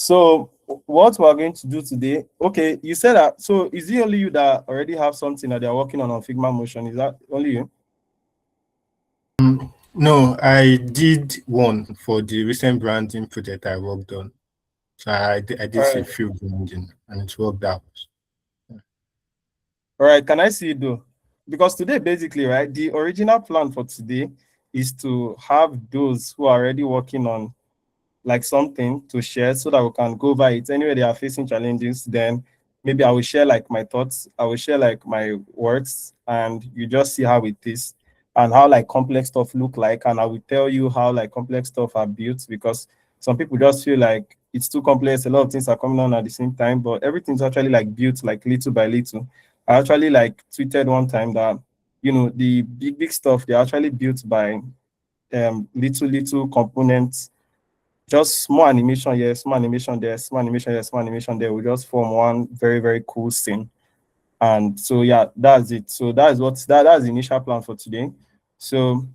So what we're going to do today, okay, you said that, so is it only you that already have something that they're working on Figma Motion? Is that only you? No, I did one for the recent branding project I worked on. So I All did a right. few branding and it worked out. All right, can I see it though? Because today, basically, right, the original plan for today is to have those who are already working on like something to share so that we can go by it. Anyway, they are facing challenges, then maybe I will share like my thoughts, I will share like my words, and you just see how it is and how like complex stuff look like. And I will tell you how like complex stuff are built, because some people just feel like it's too complex, a lot of things are coming on at the same time, but everything's actually like built like little by little. I actually like tweeted one time that, you know, the big stuff, they're actually built by little components, just small animation here, small animation there, small animation here, small animation there, will just form one very cool scene. And so yeah, that's it. So that's that's the initial plan for today. So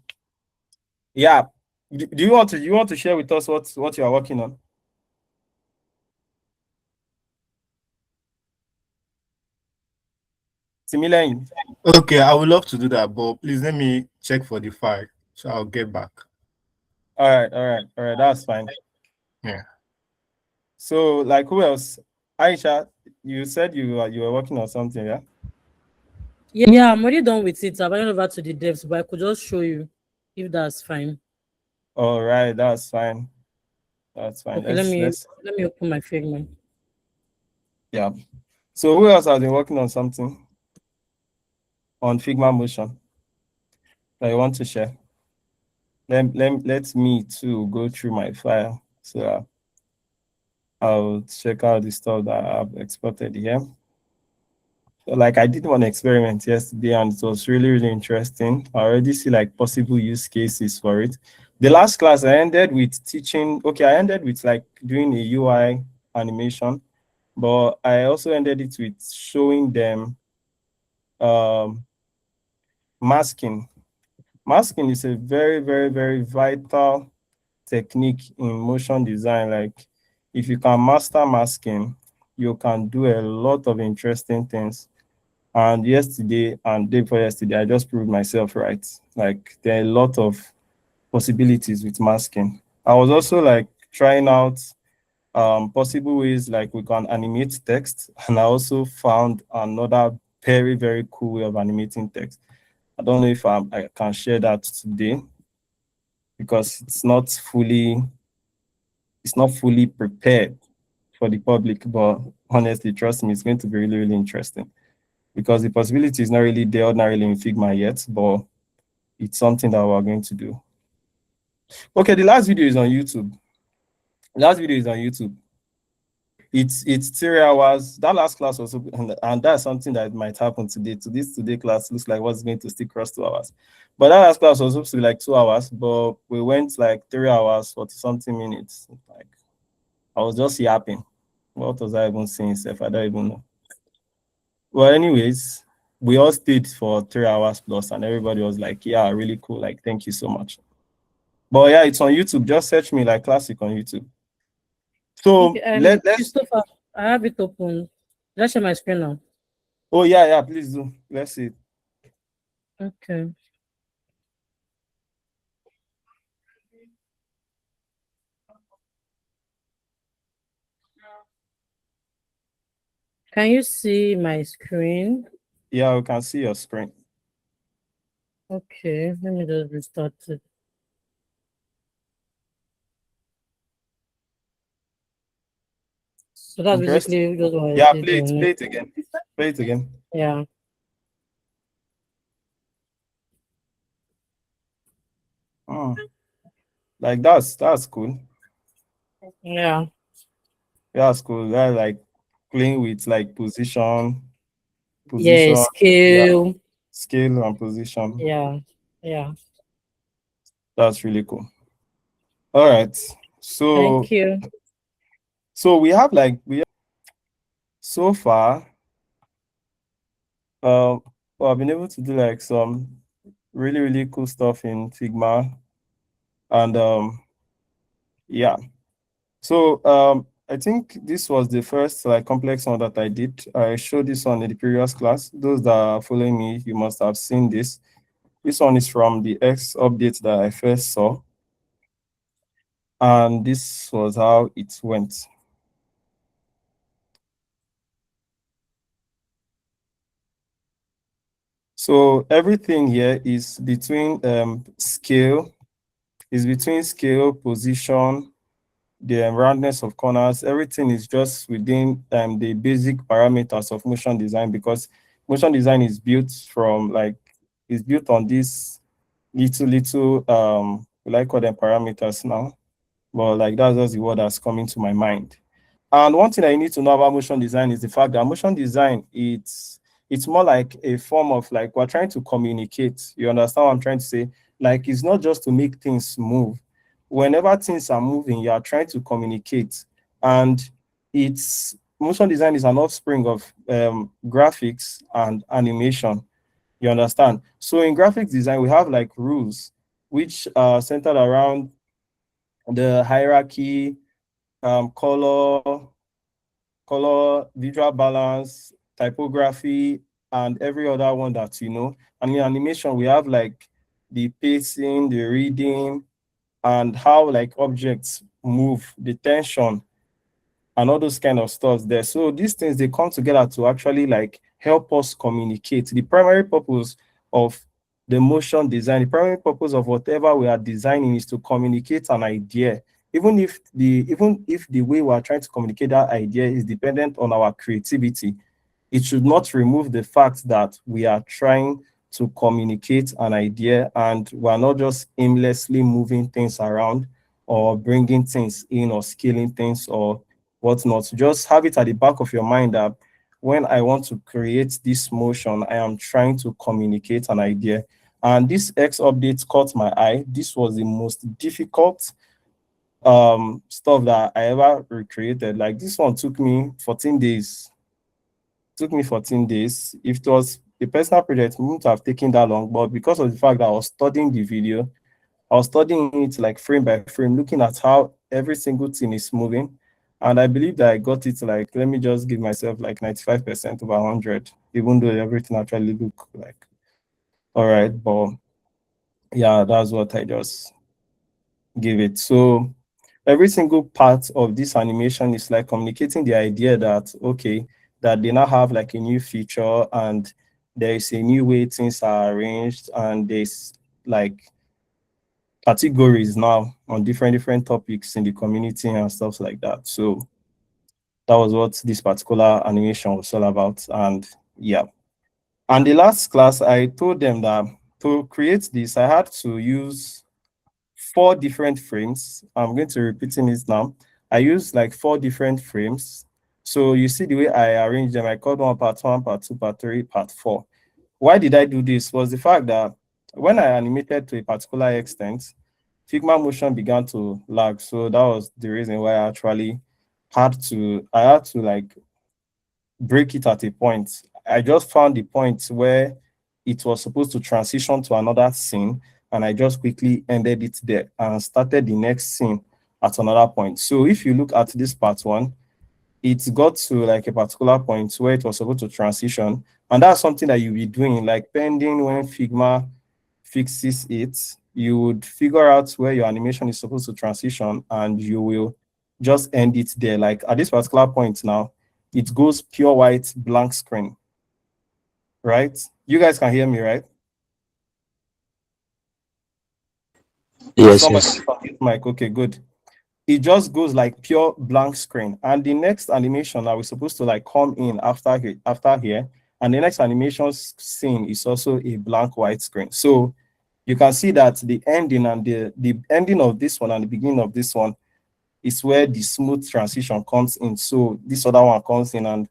yeah, do you want to share with us what you are working on? Similarly. Okay, I would love to do that, but please let me check for the file. So I'll get back. All right, that's fine. Yeah. So like who else? Aisha, you said you were working on something, yeah? Yeah, I'm already done with it. I've went over to the devs, but I could just show you if that's fine. All right, that's fine. That's fine. Okay, let me Let's let me open my Figma. yeah. So who else has been working on something on Figma Motion that you want to share? Let me too go through my file so I'll check out the stuff that I've exported here. So like I did one experiment yesterday and it was really interesting. I already see like possible use cases for it. The last class I ended with teaching, okay, I ended with like doing a UI animation, but I also ended it with showing them um, masking. Masking is a very vital technique in motion design. Like if you can master masking, you can do a lot of interesting things. And yesterday and day before yesterday, I just proved myself right. Like there are a lot of possibilities with masking. I was also like trying out possible ways like we can animate text, and I also found another very cool way of animating text. I don't know if I can share that today because it's not fully prepared for the public, but honestly, trust me, it's going to be really interesting because the possibility is not really there ordinarily in Figma yet, but it's something that we're going to do. Okay, the last video is on YouTube. Last video is on YouTube. It's 3 hours. That last class was, and that's something that might happen today. Today class looks like what's going to still cross 2 hours. But that last class was supposed to be like 2 hours, but we went like 3 hours, 40 something minutes. Like I was just yapping. What was I even saying, Seth? I don't even know. Well, anyways, we all stayed for 3 hours plus, and everybody was like, yeah, really cool. Like, thank you so much. But yeah, it's on YouTube. Just search me like classic on YouTube. So Okay, let's Christopher, I have it open. Let's share my screen now. oh yeah, please do. Let's see. Okay. Can you see my screen? Yeah, we can see your screen. Okay, let me just restart it. So that's Interesting. basically just what I Yeah, did on play it. it again. Play it again. Yeah. Oh, like that's cool. Yeah. That's cool. That's like playing with like Yeah, position, yeah, scale. scale and position. Yeah. Yeah. That's really cool. All right. So Thank you. we have like so far well, I've been able to do like some really cool stuff in Figma and yeah. So I think this was the first like complex one that I did. I showed this one in the previous class. Those that are following me, you must have seen this. This one is from the X update that I first saw. And this was how it went. So everything here is between scale, position, the roundness of corners. Everything is just within the basic parameters of motion design, because motion design is built from is built on these little we like call them parameters now, but like that's just the word that's coming to my mind. And one thing that you need to know about motion design is the fact that motion design, it's more like a form of like we're trying to communicate. You understand what I'm trying to say? Like it's not just to make things move. Whenever things are moving, you are trying to communicate. And it's motion design is an offspring of graphics and animation. You understand? So in graphics design, we have like rules which are centered around the hierarchy, color, visual balance, typography, and every other one that you know. And in animation, we have like the pacing, the reading, and how like objects move, the tension, and all those kind of stuff there. So these things, they come together to actually like help us communicate. The primary purpose of the motion design, the primary purpose of whatever we are designing is to communicate an idea. Even if the way we are trying to communicate that idea is dependent on our creativity, it should not remove the fact that we are trying to communicate an idea and we're not just aimlessly moving things around or bringing things in or scaling things or whatnot. Just have it at the back of your mind that when I want to create this motion, I am trying to communicate an idea. And this X update caught my eye. This was the most difficult stuff that I ever recreated. Like this one took me 14 days. Took me 14 days. If it was a personal project, it wouldn't have taken that long. But because of the fact that I was studying the video, I was studying it like frame by frame, looking at how every single thing is moving. And I believe that I got it like, let me just give myself like 95% over 100, even though everything actually look like, all right. But yeah, that's what I just give it. So every single part of this animation is like communicating the idea that, okay, that they now have like a new feature and there is a new way things are arranged and there's like categories now on different topics in the community and stuff like that. So that was what this particular animation was all about. And yeah. And the last class, I told them that to create this, I had to use 4 different frames. I'm going to repeating this now. I used like 4 different frames. So you see the way I arranged them, I called one part 1, part 2, part 3, part 4. Why did I do this? Was the fact that when I animated to a particular extent, Figma motion began to lag. So that was the reason why I had to like break it at a point. I just found the point where it was supposed to transition to another scene, and I just quickly ended it there and started the next scene at another point. So if you look at this part 1, it got to like a particular point where it was supposed to transition, and that's something that you'll be doing, like pending when Figma fixes it, you would figure out where your animation is supposed to transition and you will just end it there. Like at this particular point now, it goes pure white blank screen, right? You guys can hear me, right? Yes, Somebody yes. on this mic. Okay, good. It just goes like pure blank screen. And the next animation that we're supposed to like come in after here, and the next animation scene is also a blank white screen. So you can see that the ending and the ending of this one and the beginning of this one is where the smooth transition comes in. So this other one comes in and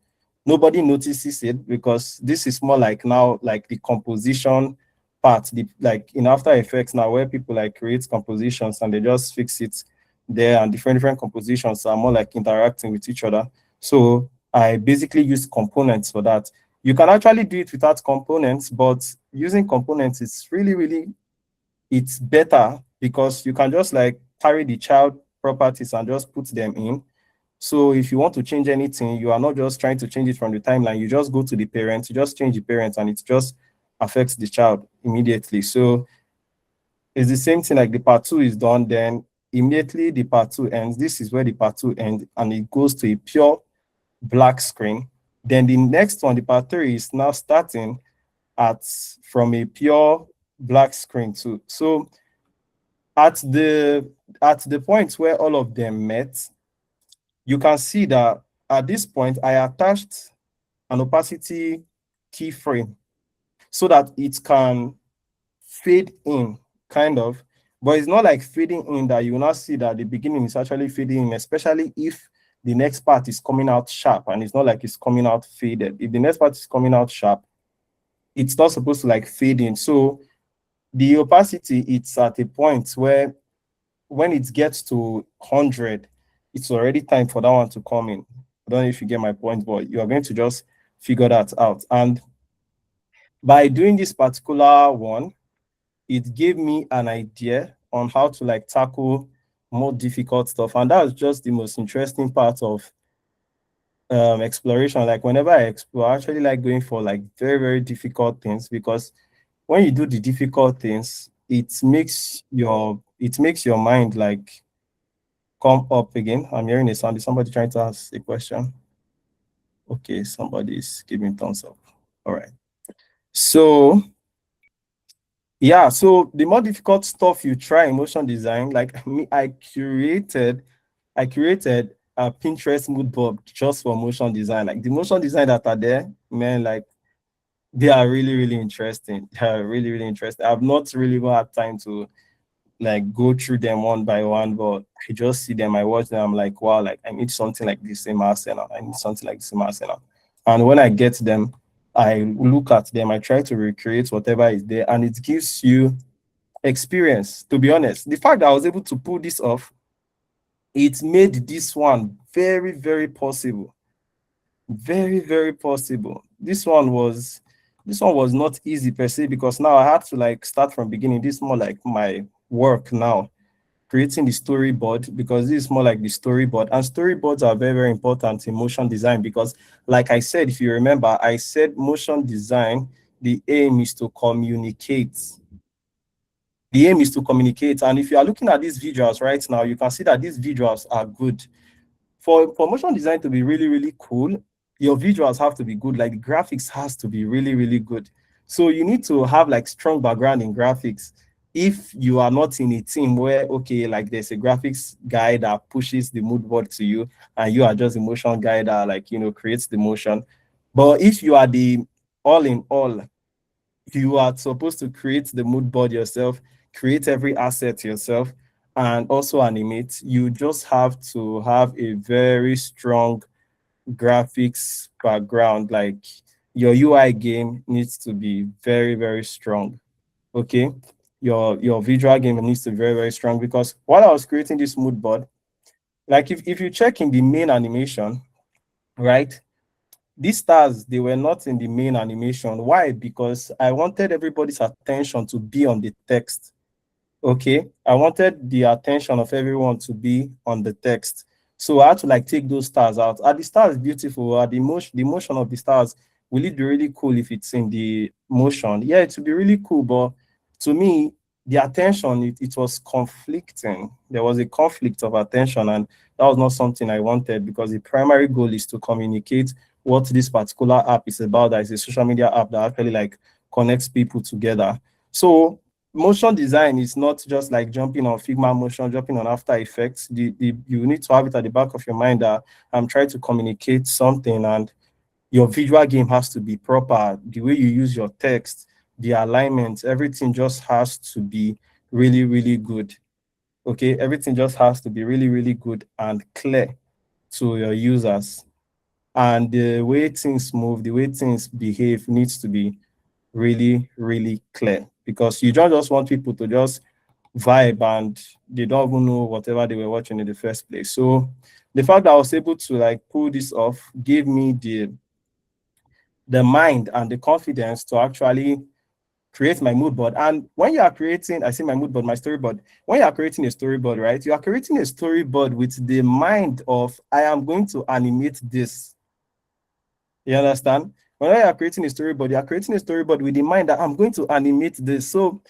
nobody notices it because this is more like now like the composition part, the like in After Effects now where people like create compositions and they just fix it there, and different compositions are more like interacting with each other. So I basically use components for that. You can actually do it without components, but using components is really it's better because you can just like carry the child properties and just put them in. So if you want to change anything, you are not just trying to change it from the timeline. You just go to the parent, you just change the parent, and it just affects the child immediately. So it's the same thing, like the part 2 is done, then immediately the part 2 ends. This is where the part 2 ends, and it goes to a pure black screen. Then the next one, the part 3, is now starting from a pure black screen too. So at the point where all of them met, you can see that at this point I attached an opacity keyframe so that it can fade in, kind of, but it's not like fading in that you will not see that the beginning is actually fading in, especially if the next part is coming out sharp, and it's not like it's coming out faded. If the next part is coming out sharp, it's not supposed to like fade in. So the opacity, it's at a point where when it gets to 100, it's already time for that one to come in. I don't know if you get my point, but you are going to just figure that out. And by doing this particular one, it gave me an idea on how to like tackle more difficult stuff. And that was just the most interesting part of exploration. Like whenever I explore, I actually like going for like very, very difficult things, because when you do the difficult things, it makes your mind like come up again. I'm hearing a sound. Is somebody trying to ask a question? Okay, somebody's giving thumbs up. All right. So yeah, so the more difficult stuff you try in motion design, like me, I curated a Pinterest mood board just for motion design. Like the motion design that are there, man, like they are really, really interesting. They are really, really interesting. I've not really had time to like go through them one by one, but I just see them, I watch them, I'm like, wow, like I need something like this in my arsenal. I need something like this in my arsenal. And when I get them, I look at them, I try to recreate whatever is there, and it gives you experience. To be honest, the fact that I was able to pull this off, it made this one very, very possible. Very, very possible. This one was not easy per se, because now I had to like start from beginning. This is more like my work now, creating the storyboard, because this is more like the storyboard. And storyboards are very, very important in motion design, because like I said, if you remember, I said motion design, the aim is to communicate. The aim is to communicate. And if you are looking at these visuals right now, you can see that these visuals are good. For motion design to be really, really cool, your visuals have to be good. Like the graphics has to be really, really good. So you need to have like strong background in graphics. If you are not in a team where, okay, like there's a graphics guy that pushes the mood board to you, and you are just a motion guy that like, creates the motion. But if you are the all in all, you are supposed to create the mood board yourself, create every asset yourself, and also animate. You just have to have a very strong graphics background. Like your UI game needs to be very, very strong. Okay, your visual game needs to be very, very strong, because while I was creating this mood board, like if you check in the main animation, right, these stars, they were not in the main animation. Why? Because I wanted everybody's attention to be on the text. Okay, I wanted the attention of everyone to be on the text. So I had to like take those stars out. Are the stars beautiful? Are the motion of the stars, will it be really cool if it's in the motion? Yeah, it would be really cool, but to me, the attention, it was conflicting. There was a conflict of attention, and that was not something I wanted, because the primary goal is to communicate what this particular app is about. That is a social media app that actually like connects people together. So motion design is not just like jumping on Figma motion, jumping on After Effects. You need to have it at the back of your mind that I'm trying to communicate something, and your visual game has to be proper. The way you use your text, the alignment, everything just has to be really, really good. Okay, everything just has to be really, really good and clear to your users. And the way things move, the way things behave needs to be really, really clear, because you don't just want people to just vibe and they don't even know whatever they were watching in the first place. So the fact that I was able to like pull this off gave me the mind and the confidence to actually create my mood board. And when you are creating, I say my mood board, my storyboard, when you are creating a storyboard, right, you are creating a storyboard with the mind of, I am going to animate this. You understand? When you are creating a storyboard, you are creating a storyboard with the mind that I'm going to animate this. So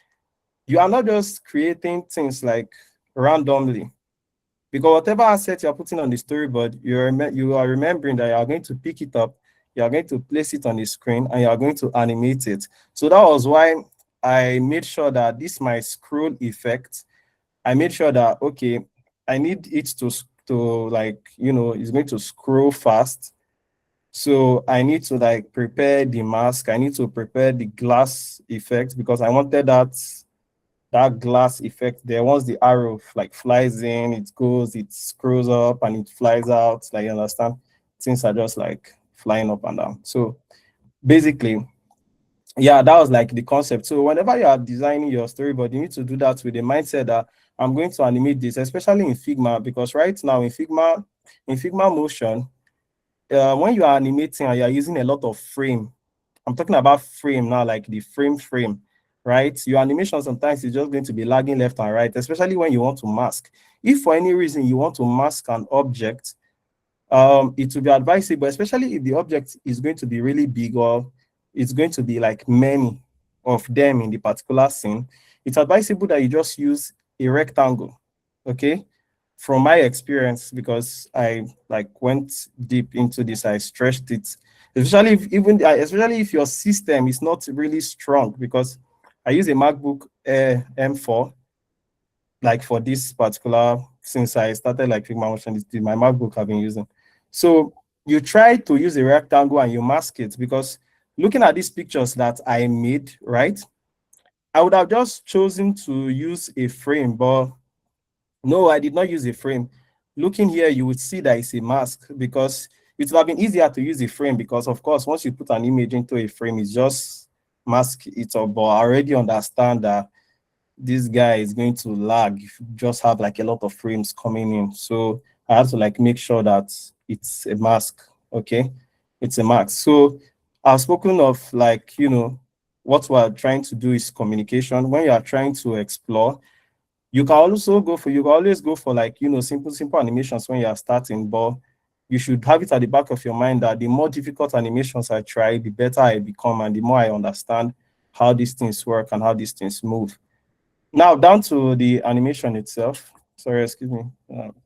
you are not just creating things like randomly. Because whatever asset you're putting on the storyboard, you are remembering that you are going to pick it up, you are going to place it on the screen, and you are going to animate it. So that was why I made sure that this my scroll effect, I made sure that, okay, I need it to like, it's going to scroll fast. So I need to like prepare the mask. I need to prepare the glass effect because I wanted that glass effect there. Once the arrow like flies in, it goes, it screws up and it flies out. Like, you understand? Things are just like flying up and down. So basically, yeah, that was like the concept. So whenever you are designing your storyboard, you need to do that with the mindset that I'm going to animate this, especially in Figma, because right now in Figma Motion, when you are animating and you are using a lot of frame, I'm talking about frame now, like the frame, right? Your animation sometimes is just going to be lagging left and right, especially when you want to mask. If for any reason you want to mask an object, it will be advisable, especially if the object is going to be really big or it's going to be like many of them in the particular scene, it's advisable that you just use a rectangle, okay? From my experience, because I like went deep into this, I stretched it, especially if your system is not really strong, because I use a MacBook Air M4, like for this particular, since I started like Figma Motion, it's my MacBook I've been using. So you try to use a rectangle and you mask it, because looking at these pictures that I made, right, I would have just chosen to use a frame, but no, I did not use a frame. Looking here, you would see that it's a mask, because it would have been easier to use a frame, because of course, once you put an image into a frame, it's just mask it up. But I already understand that this guy is going to lag if you just have like a lot of frames coming in. So I have to like make sure that it's a mask, okay? It's a mask. So I've spoken of like, what we're trying to do is communication. When you are trying to explore, you can always go for like, simple animations when you are starting, but you should have it at the back of your mind that the more difficult animations I try, the better I become and the more I understand how these things work and how these things move. Now down to the animation itself. Sorry, excuse me.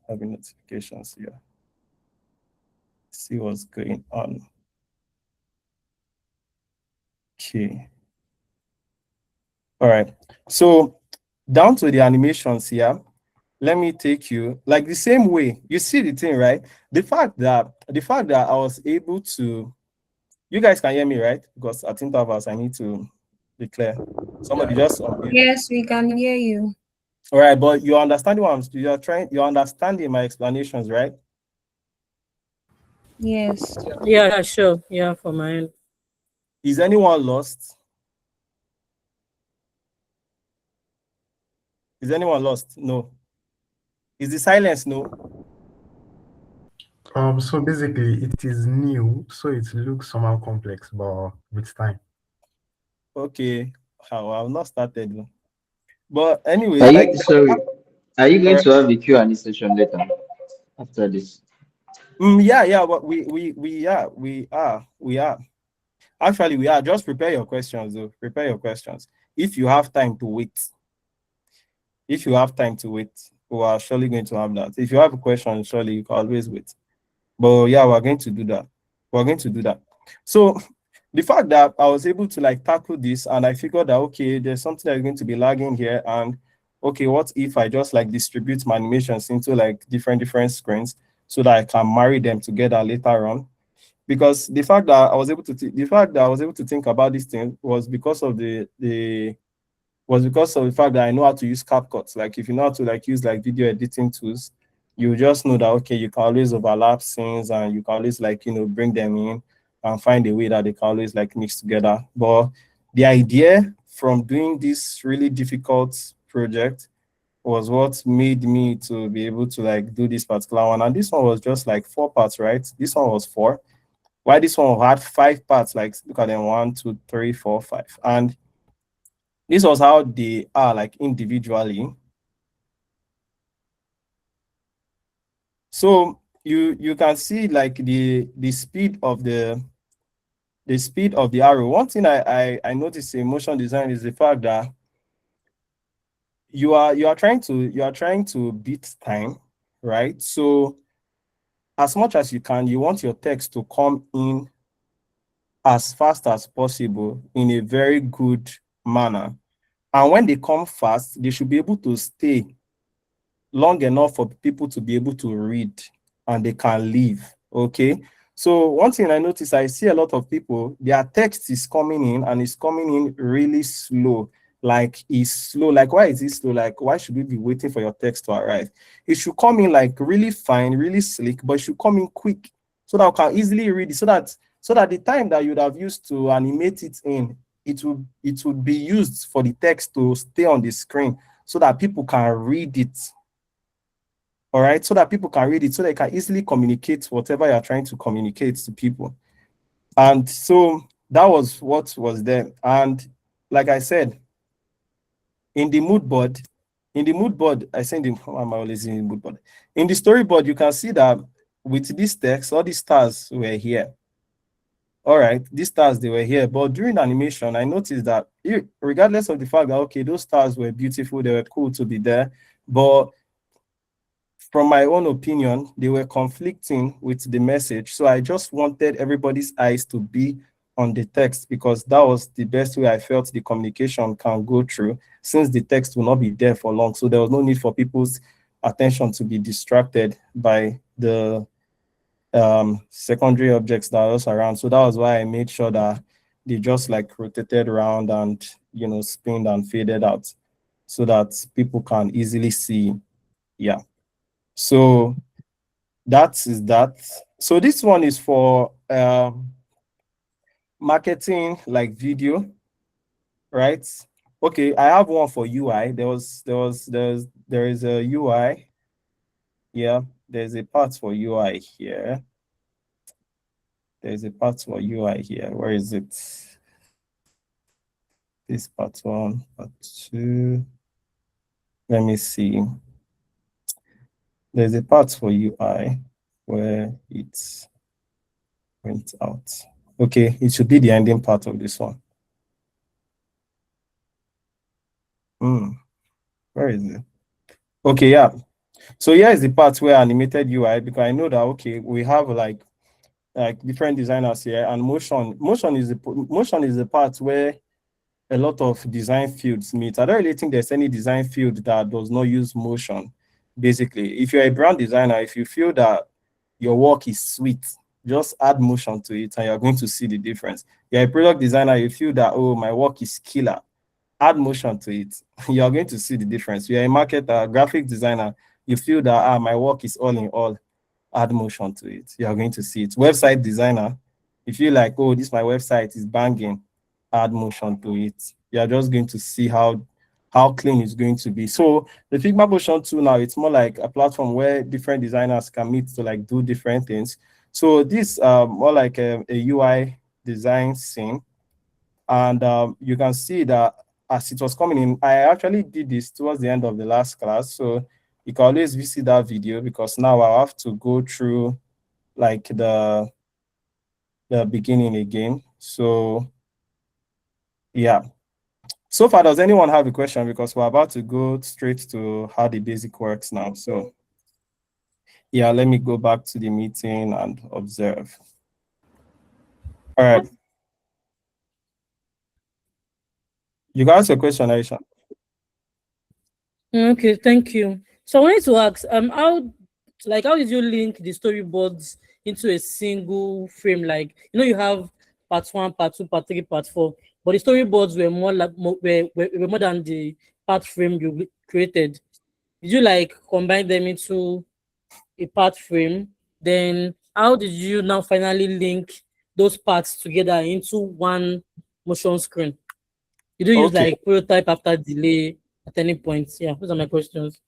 Having notifications here. See what's going on. Okay. All right. So down to the animations here. Let me take you like the same way. You see the thing, right? The fact that I was able to, you guys can hear me, right? Because at Intervals, I need to declare. Somebody just unmute. Yes, we can hear you. All right, but you're understanding you're understanding my explanations, right? Yes. Yeah, sure. Yeah, for my end. Is anyone lost? Is anyone lost? No. Is the silence no? So basically it is new, so it looks somehow complex, but with time. Okay. How I've not started. No. But anyways, Are like you sorry? Are you going Alright. to have a Q&A session later after this? Yeah, but we are. Actually, we are. Just prepare your questions, though. Prepare your questions. If you have time to wait, we are surely going to have that. If you have a question, surely you can always wait. But yeah, we're going to do that. So the fact that I was able to like tackle this and I figured that, okay, there's something that's going to be lagging here. And okay, what if I just like distribute my animations into like different screens so that I can marry them together later on? Because the fact that I was able to think about this thing was because of the fact that I know how to use CapCut. Like if you know how to like use like video editing tools, you just know that okay, you can always overlap scenes and you can always like bring them in and find a way that they can always like mix together. But the idea from doing this really difficult project was what made me to be able to like do this particular one. And this one was just like 4 parts, right? This one was 4. Why this one had 5 parts? Like look at them, 1, 2, 3, 4, 5. And This was how they are like individually. So you can see like the speed of the arrow. One thing I noticed in motion design is the fact that you are trying to beat time, right? So as much as you can, you want your text to come in as fast as possible in a very good manner. And when they come fast, they should be able to stay long enough for people to be able to read and they can leave. Okay. So one thing I notice, I see a lot of people, their text is coming in and it's coming in really slow. Like it's slow. Like, why is it slow? Like, why should we be waiting for your text to arrive? It should come in like really fine, really slick, but it should come in quick so that I can easily read it. So that the time that you'd have used to animate it in, it would be used for the text to stay on the screen so that people can read it. All right, so that people can read it, so they can easily communicate whatever you're trying to communicate to people. And so that was what was there. And like I said, in the mood board, I sent in, I'm always in the mood board. In the storyboard, you can see that with this text, all these stars were here. All right, these stars, they were here. But during animation, I noticed that regardless of the fact that, okay, those stars were beautiful, they were cool to be there, but from my own opinion, they were conflicting with the message. So I just wanted everybody's eyes to be on the text because that was the best way I felt the communication can go through, since the text will not be there for long. So there was no need for people's attention to be distracted by the secondary objects that was around. So that was why I made sure that they just like rotated around and, you know, spinned and faded out so that people can easily see. Yeah. So that is that. So this one is for marketing, like video, right? Okay, I have one for UI. There is a UI. Yeah, there's a part for UI here. There's a part for UI here. Where is it? This part one, part two. Let me see. There's a part for UI where it's went out. Okay, it should be the ending part of this one. Where is it? Okay, yeah. So here is the part where animated UI, because I know that, okay, we have like different designers here, and motion is the part where a lot of design fields meet. I don't really think there's any design field that does not use motion. Basically, if you're a brand designer, if you feel that your work is sweet, just add motion to it and you're going to see the difference. You're a product designer, you feel that, oh, my work is killer, add motion to it. You're going to see the difference. You're a marketer, graphic designer, you feel that, my work is all in all, add motion to it. You're going to see it. Website designer, if you like, oh, this my website is banging, add motion to it. You're just going to see how clean it's going to be. So the Figma Motion tool now, it's more like a platform where different designers can meet to like do different things. So this more like a UI design scene. And you can see that as it was coming in, I actually did this towards the end of the last class. So you can always visit that video, because now I have to go through like the beginning again. So yeah. So far, does anyone have a question? Because we're about to go straight to how the basic works now. So yeah, let me go back to the meeting and observe. All right. You got ask a question, Aisha? Okay, thank you. So I wanted to ask, how did you link the storyboards into a single frame? Like, you have part one, part two, part three, part four, but the storyboards were were more than the part frame you created. Did you like combine them into a part frame? Then how did you now finally link those parts together into one motion screen? You do use Okay. like prototype after delay at any point? Yeah, those are my questions.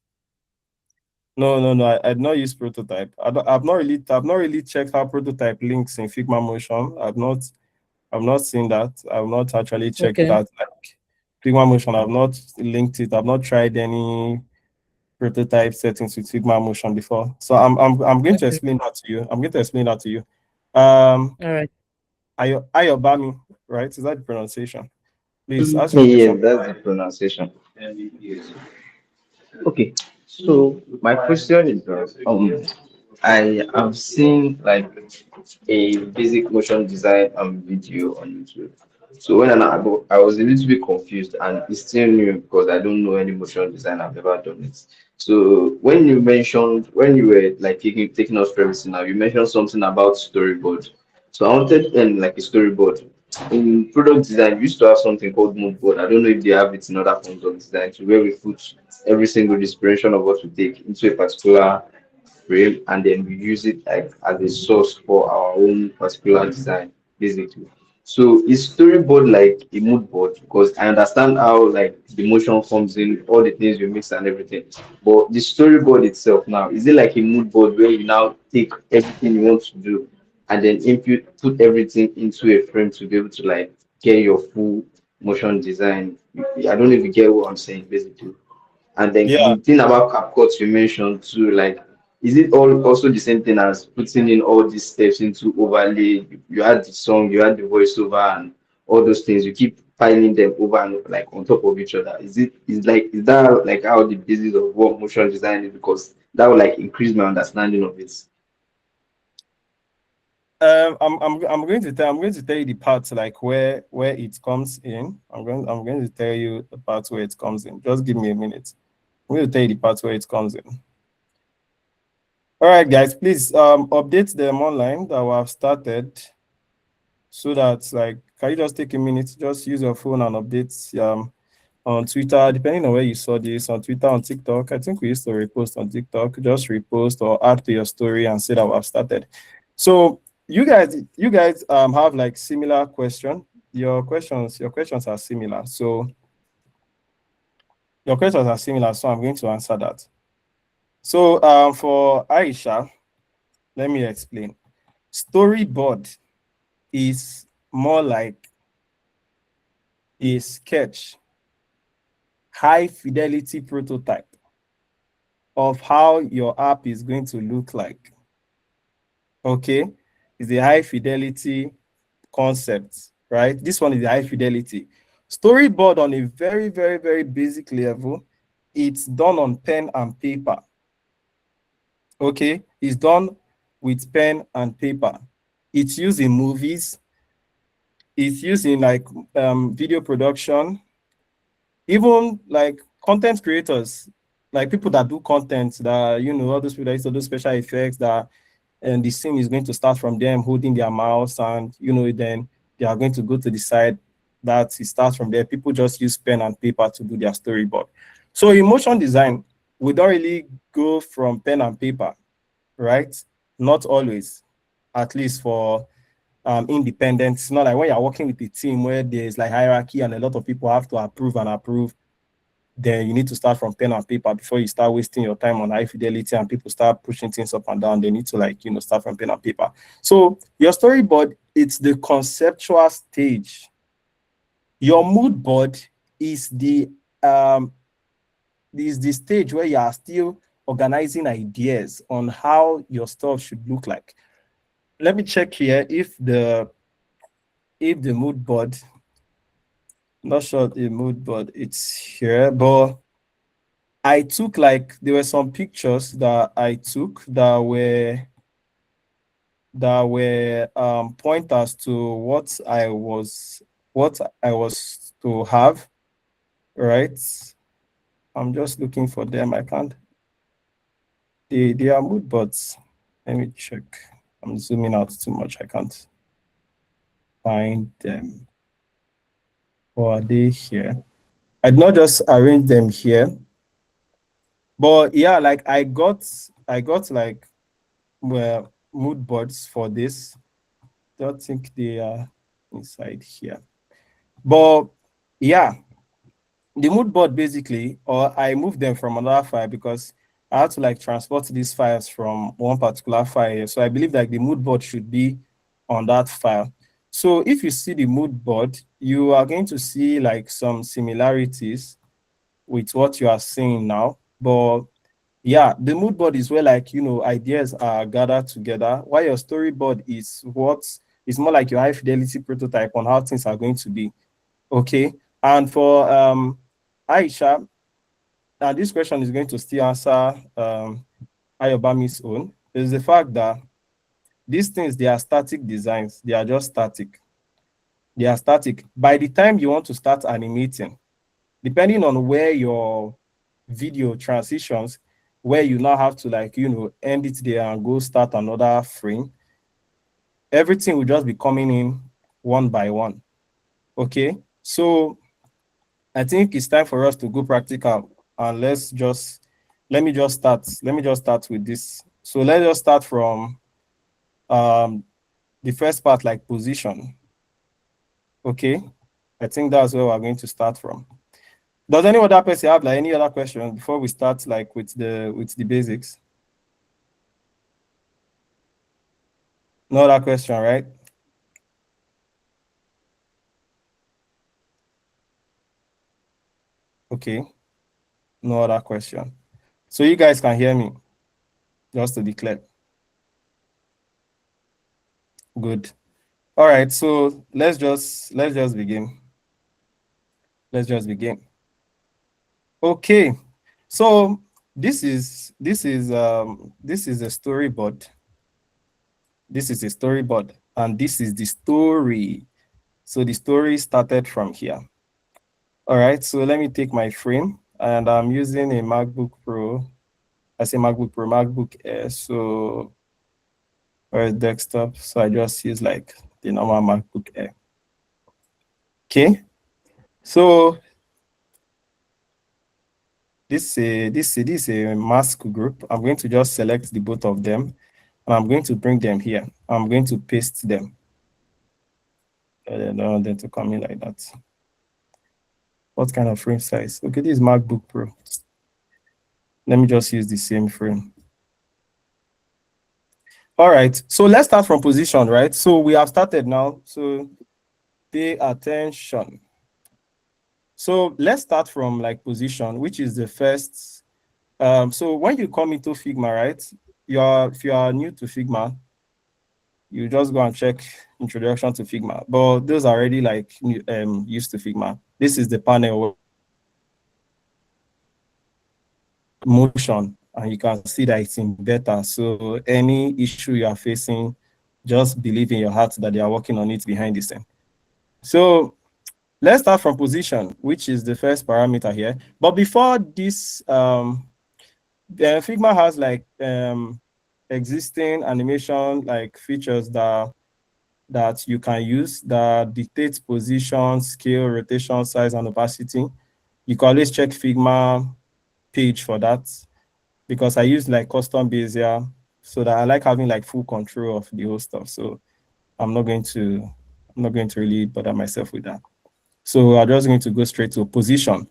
No. I did not use prototype. I've not really checked how prototype links in Figma Motion. I've not seen that. I've not actually checked Okay. that. Like, Figma Motion. I've not linked it. I've not tried any prototype settings with Figma Motion before. So I'm going to explain that to you. I'm going to explain that to you. All right. Ayobami, right? Is that the pronunciation? Please ask your Yes, question. that's the pronunciation. Okay, so my question is, I have seen like a basic motion design video on YouTube. So when I was a little bit confused, and it's still new because I don't know any motion design. I've never done it. So when you were like taking us through everything now, you mentioned something about storyboard. So I wanted like a storyboard. In product design, we used to have something called mood board. I don't know if they have it in other forms of design, so where we put every single inspiration of what we take into a particular frame, and then we use it like as a source for our own particular design, basically. So is storyboard like a mood board? Because I understand how like the motion comes in, all the things you mix and everything. But the storyboard itself now, is it like a mood board where you now take everything you want to do and then input put everything into a frame to be able to like get your full motion design? I don't know if you get what I'm saying, basically. And then Yeah. the thing about CapCut you mentioned too, like, is it all also the same thing as putting in all these steps into overlay? You add the song, you add the voiceover, and all those things. You keep piling them over and over, like on top of each other. Is that like how the basis of what motion design is? Because that would like increase my understanding of it. I'm going to tell you the parts like where it comes in. I'm going to tell you the parts where it comes in. Just give me a minute. I'm going to tell you the parts where it comes in. All right, guys, please update them online that we have started, so that like, can you just take a minute, just use your phone and update on Twitter, depending on where you saw this, on Twitter, on TikTok. I think we used to repost on TikTok. Just repost or add to your story and say that we have started. So you guys have like similar question. Your questions are similar. So your questions are similar. So I'm going to answer that. So for Aisha, let me explain. Storyboard is more like a sketch, high fidelity prototype of how your app is going to look like. Okay, it's a high fidelity concept, right? This one is a high fidelity. Storyboard on a very, very, very basic level, it's done on pen and paper. Okay, it's done with pen and paper. It's used in movies. It's used in like video production, even like content creators, like people that do content, that all those people that used to do special effects, that and the scene is going to start from them holding their mouse, and then they are going to go to the side. That it starts from there. People just use pen and paper to do their storyboard. So in motion design, we don't really go from pen and paper, right? Not always, at least for independent. It's not like when you're working with a team where there's like hierarchy and a lot of people have to approve and approve, then you need to start from pen and paper before you start wasting your time on high fidelity and people start pushing things up and down. They need to like, start from pen and paper. So your storyboard, it's the conceptual stage. Your mood board is the stage where you are still organizing ideas on how your stuff should look like. Let me check here if the mood board, not sure the mood board it's here, but I took like, there were some pictures that I took that were pointers to what I was to have, right? I'm just looking for them. I can't. They are mood boards. Let me check. I'm zooming out too much. I can't find them. Or are they here? I did not just arrange them here. But yeah, like I got like, well, mood boards for this. Don't think they are inside here. But yeah, the mood board basically, or I moved them from another file because I had to like transport these files from one particular file. So I believe like the mood board should be on that file. So if you see the mood board, you are going to see like some similarities with what you are seeing now. But yeah, the mood board is where, like, ideas are gathered together, while your storyboard is what is more like your high fidelity prototype on how things are going to be. Okay. And for Aisha, and this question is going to still answer Ayobami's own, is the fact that these things, they are static designs. They are just static. They are static. By the time you want to start animating, depending on where your video transitions, where you now have to, like, end it there and go start another frame, everything will just be coming in one by one. Okay. So I think it's time for us to go practical, and let me just start with this. So let's just start from the first part, like position. Okay. I think that's where we're going to start from. Does any other person have like any other questions before we start, like with the basics? No other question, right? Okay. No other question. So you guys can hear me, just to be clear. Good. All right. So let's just begin. Let's just begin. Okay. So this is a storyboard. This is a storyboard, and this is the story. So the story started from here. All right. So let me take my frame, and I'm using a MacBook Pro. I say MacBook Pro, MacBook Air. So, or desktop. So I just use like the normal MacBook Air. Okay. So this is a mask group. I'm going to just select the both of them, and I'm going to bring them here. I'm going to paste them. I don't want them to come in like that. What kind of frame size? Okay, this is MacBook Pro. Let me just use the same frame. All right, so let's start from position, right? So we have started now, so pay attention. So let's start from like position, which is the first. So when you come into Figma, right? If you are new to Figma, you just go and check introduction to Figma. But those are already like used to Figma. This is the panel motion, and you can see that it's in beta. So any issue you are facing, just believe in your heart that they are working on it behind the scene. So let's start from position, which is the first parameter here. But before this, Figma has like existing animation like features that you can use that dictates position, scale, rotation, size, and opacity. You can always check Figma page for that, because I use like custom Bezier, so that I like having like full control of the whole stuff. So I'm not going to really bother myself with that. So I'm just going to go straight to position.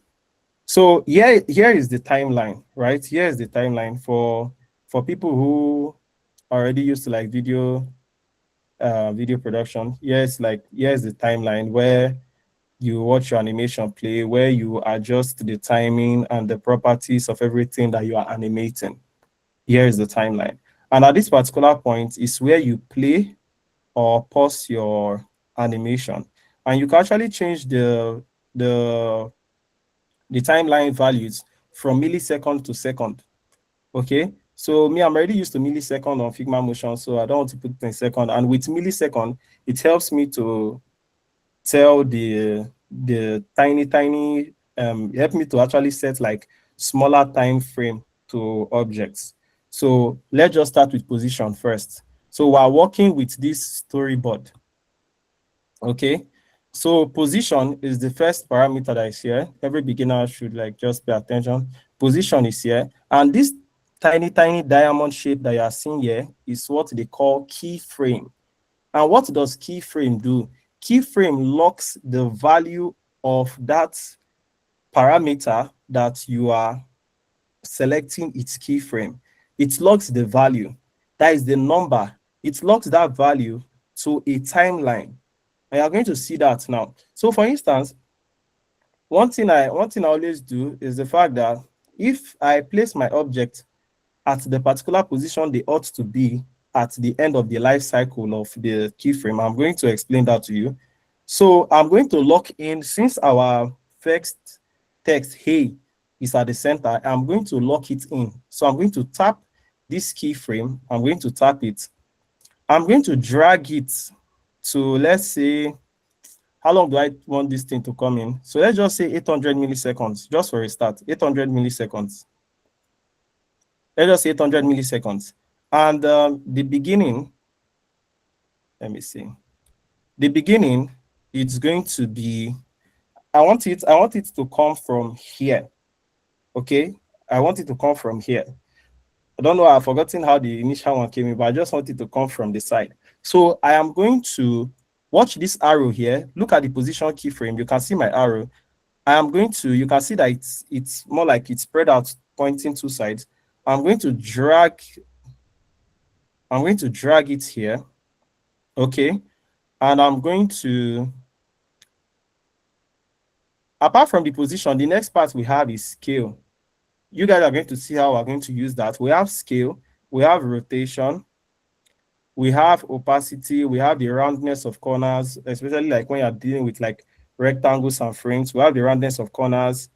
So here is the timeline, right? Here is the timeline for people who are already used to like video production. Here's the timeline where you watch your animation play, where you adjust the timing and the properties of everything that you are animating. Here is the timeline. And at this particular point is where you play or pause your animation. And you can actually change the timeline values from millisecond to second. Okay. So me, I'm already used to millisecond on Figma Motion, so I don't want to put it in second. And with millisecond, it helps me to tell the tiny help me to actually set like smaller time frame to objects. So let's just start with position first. So we're working with this storyboard. Okay, so position is the first parameter that is here. Every beginner should like just pay attention. Position is here, and this tiny diamond shape that you are seeing here is what they call keyframe. And what does keyframe do? Keyframe locks the value of that parameter that you are selecting its keyframe. It locks the value. That is the number. It locks that value to a timeline. And you're going to see that now. So for instance, one thing I always do is the fact that if I place my object at the particular position they ought to be at the end of the life cycle of the keyframe, I'm going to explain that to you. So I'm going to lock in, since our first text, hey, is at the center, I'm going to lock it in. So I'm going to tap this keyframe, I'm going to tap it. I'm going to drag it to, let's say, how long do I want this thing to come in? So let's just say 800 milliseconds, just for a start, 800 milliseconds. Let's just say 800 milliseconds. And the beginning, let me see. The beginning, it's going to be, I want it to come from here. Okay, I want it to come from here. I don't know, I've forgotten how the initial one came in, but I just want it to come from the side. So I am going to watch this arrow here. Look at the position keyframe. You can see my arrow. I am going to, you can see that it's more like it's spread out, pointing two sides. I'm going to drag it here. Okay. And I'm going to, apart from the position, the next part we have is scale. You guys are going to see how we're going to use that. We have scale, we have rotation, we have opacity, we have the roundness of corners, especially like when you're dealing with like rectangles and frames. We have the roundness of corners.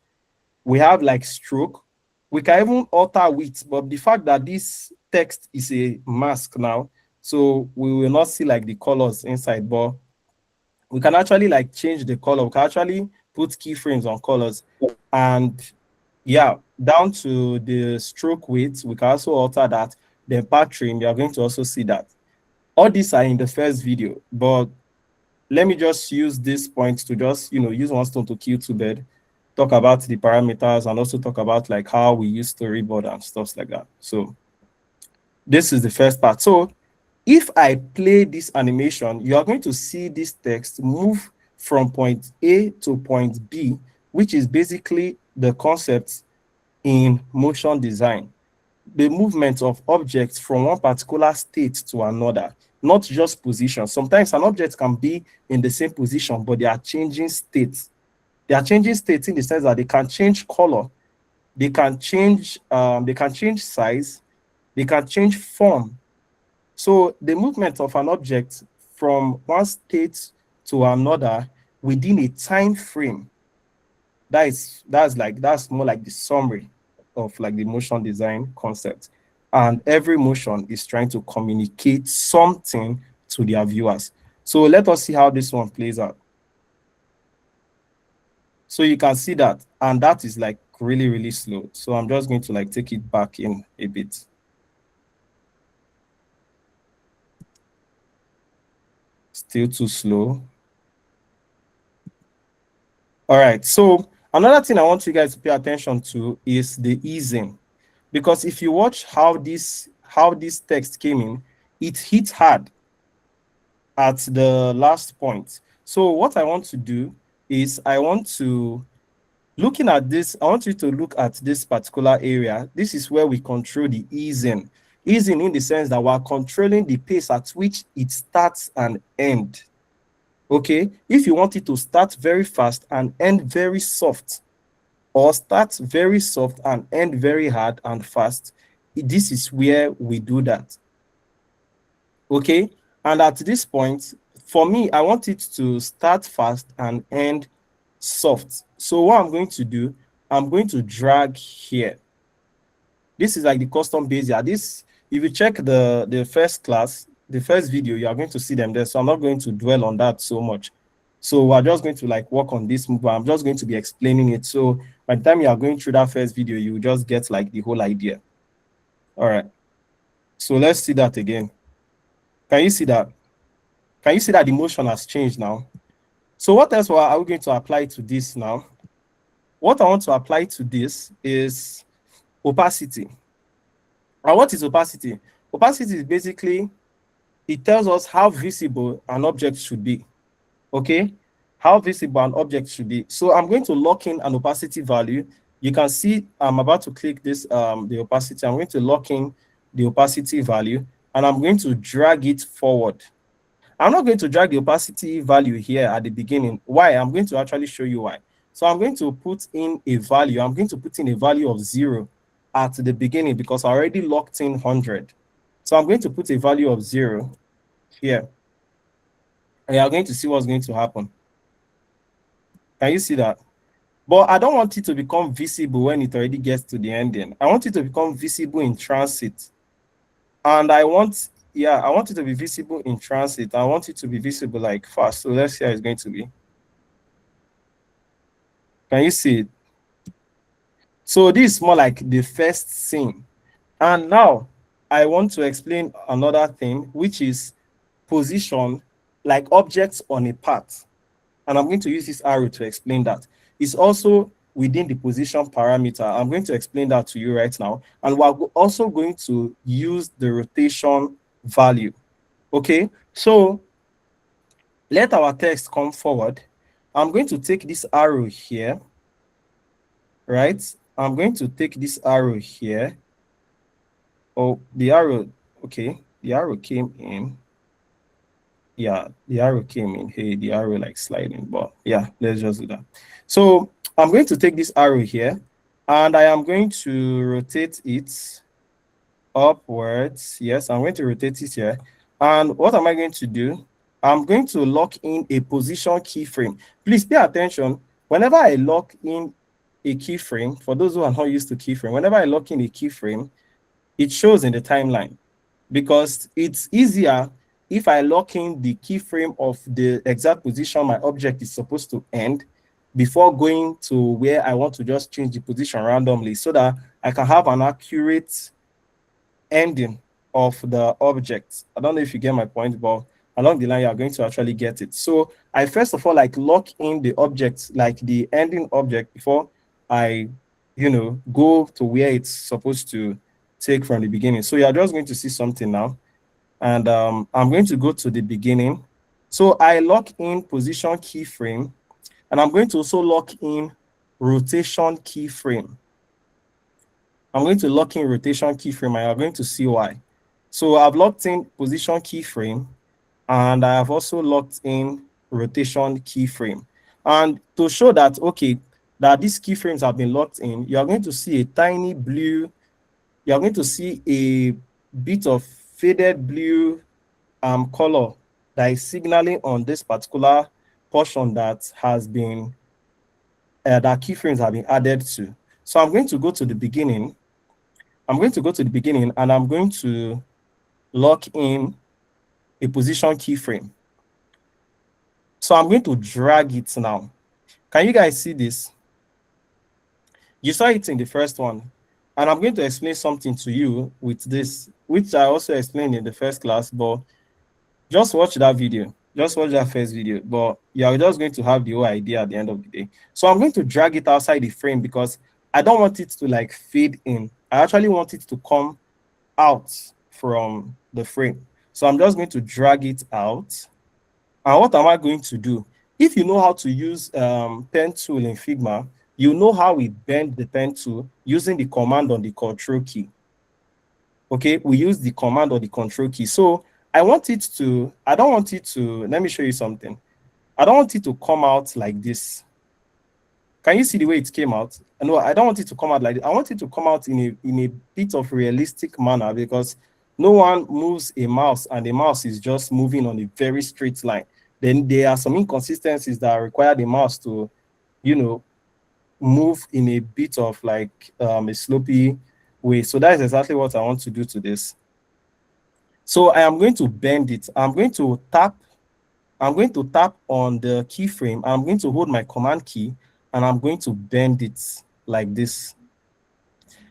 We have like stroke. We can even alter width, but the fact that this text is a mask now, so we will not see like the colors inside, but we can actually like change the color. We can actually put keyframes on colors. And yeah, down to the stroke width, we can also alter that. The path trim, you are going to also see that. All these are in the first video, but let me just use this point to just, use one stone to kill two birds, talk about the parameters, and also talk about like how we use storyboard and stuff like that. So this is the first part. So if I play this animation, you are going to see this text move from point A to point B, which is basically the concept in motion design. The movement of objects from one particular state to another, not just position. Sometimes an object can be in the same position, but they are changing states. They are changing states in the sense that they can change color, they can change size, they can change form. So the movement of an object from one state to another within a time frame, that's more like the summary of like the motion design concept. And every motion is trying to communicate something to their viewers. So let us see how this one plays out. So you can see that, and that is like really, really slow. So I'm just going to like take it back in a bit. Still too slow. All right, so another thing I want you guys to pay attention to is the easing, because if you watch how this text came in, it hit hard at the last point. So what I want to do is looking at this, I want you to look at this particular area. This is where we control the easing. Easing in the sense that we're controlling the pace at which it starts and ends. Okay, if you want it to start very fast and end very soft, or start very soft and end very hard and fast, this is where we do that. Okay, and at this point, for me, I want it to start fast and end soft. So what I'm going to do, I'm going to drag here. This is like the custom base here. This, if you check the first class, the first video, you are going to see them there. So I'm not going to dwell on that so much. So we're just going to like work on this move. I'm just going to be explaining it. So by the time you are going through that first video, you will just get like the whole idea. All right. So let's see that again. Can you see that? Can you see that the motion has changed now? So what else are we going to apply to this now? What I want to apply to this is opacity. And what is opacity? Opacity is basically, it tells us how visible an object should be. Okay, how visible an object should be. So I'm going to lock in an opacity value. You can see I'm about to click this, the opacity. I'm going to lock in the opacity value, and I'm going to drag it forward. I'm not going to drag the opacity value here at the beginning. Why? I'm going to actually show you why. So I'm going to put in a value. I'm going to put in a value of 0 at the beginning because I already locked in 100. So I'm going to put a value of 0 here. And you're going to see what's going to happen. Can you see that? But I don't want it to become visible when it already gets to the ending. I want it to become visible in transit. And I want it to be visible in transit. I want it to be visible like fast. So let's see how it's going to be. Can you see it? So this is more like the first scene. And now I want to explain another thing, which is position, like objects on a path. And I'm going to use this arrow to explain that. It's also within the position parameter. I'm going to explain that to you right now. And we're also going to use the rotation value. Okay, so let our text come forward. I'm going to take this arrow here, right? I'm going to take this arrow here. Oh, the arrow, okay, the arrow came in. Yeah, the arrow came in. Hey, the arrow like sliding, but yeah, let's just do that. So I'm going to take this arrow here and I am going to rotate it upwards. Yes, I'm going to rotate it here. And what am I going to do? I'm going to lock in a position keyframe. Please pay attention. Whenever I lock in a keyframe, for those who are not used to keyframe, whenever I lock in a keyframe, it shows in the timeline because it's easier if I lock in the keyframe of the exact position my object is supposed to end before going to where I want to just change the position randomly so that I can have an accurate ending of the object. I don't know if you get my point, but along the line, you are going to actually get it. So I first of all like lock in the object, like the ending object before I, go to where it's supposed to take from the beginning. So you're just going to see something now. And I'm going to go to the beginning. So I lock in position keyframe, and I'm going to also lock in rotation keyframe. I'm going to lock in rotation keyframe, and you're going to see why. So I've locked in position keyframe, and I have also locked in rotation keyframe. And to show that, okay, that these keyframes have been locked in, you're going to see a tiny blue, you're going to see a bit of faded blue color that is signaling on this particular portion that has been, that keyframes have been added to. So I'm going to go to the beginning. I'm going to go to the beginning and I'm going to lock in a position keyframe. So I'm going to drag it now. Can you guys see this? You saw it in the first one. And I'm going to explain something to you with this, which I also explained in the first class, but just watch that video. Just watch that first video. But you're just going to have the whole idea at the end of the day. So I'm going to drag it outside the frame because I don't want it to like fade in. I actually want it to come out from the frame. So I'm just going to drag it out. And what am I going to do? If you know how to use pen tool in Figma, you know how we bend the pen tool using the command on the control key. Okay, we use the command or the control key. So I don't want it to, let me show you something. I don't want it to come out like this. Can you see the way it came out? No, I don't want it to come out like this. I want it to come out in a bit of realistic manner because no one moves a mouse and the mouse is just moving on a very straight line. Then there are some inconsistencies that require the mouse to, move in a bit of like a slopey way. So that is exactly what I want to do to this. So I am going to bend it. I'm going to tap on the keyframe. I'm going to hold my command key and I'm going to bend it like this.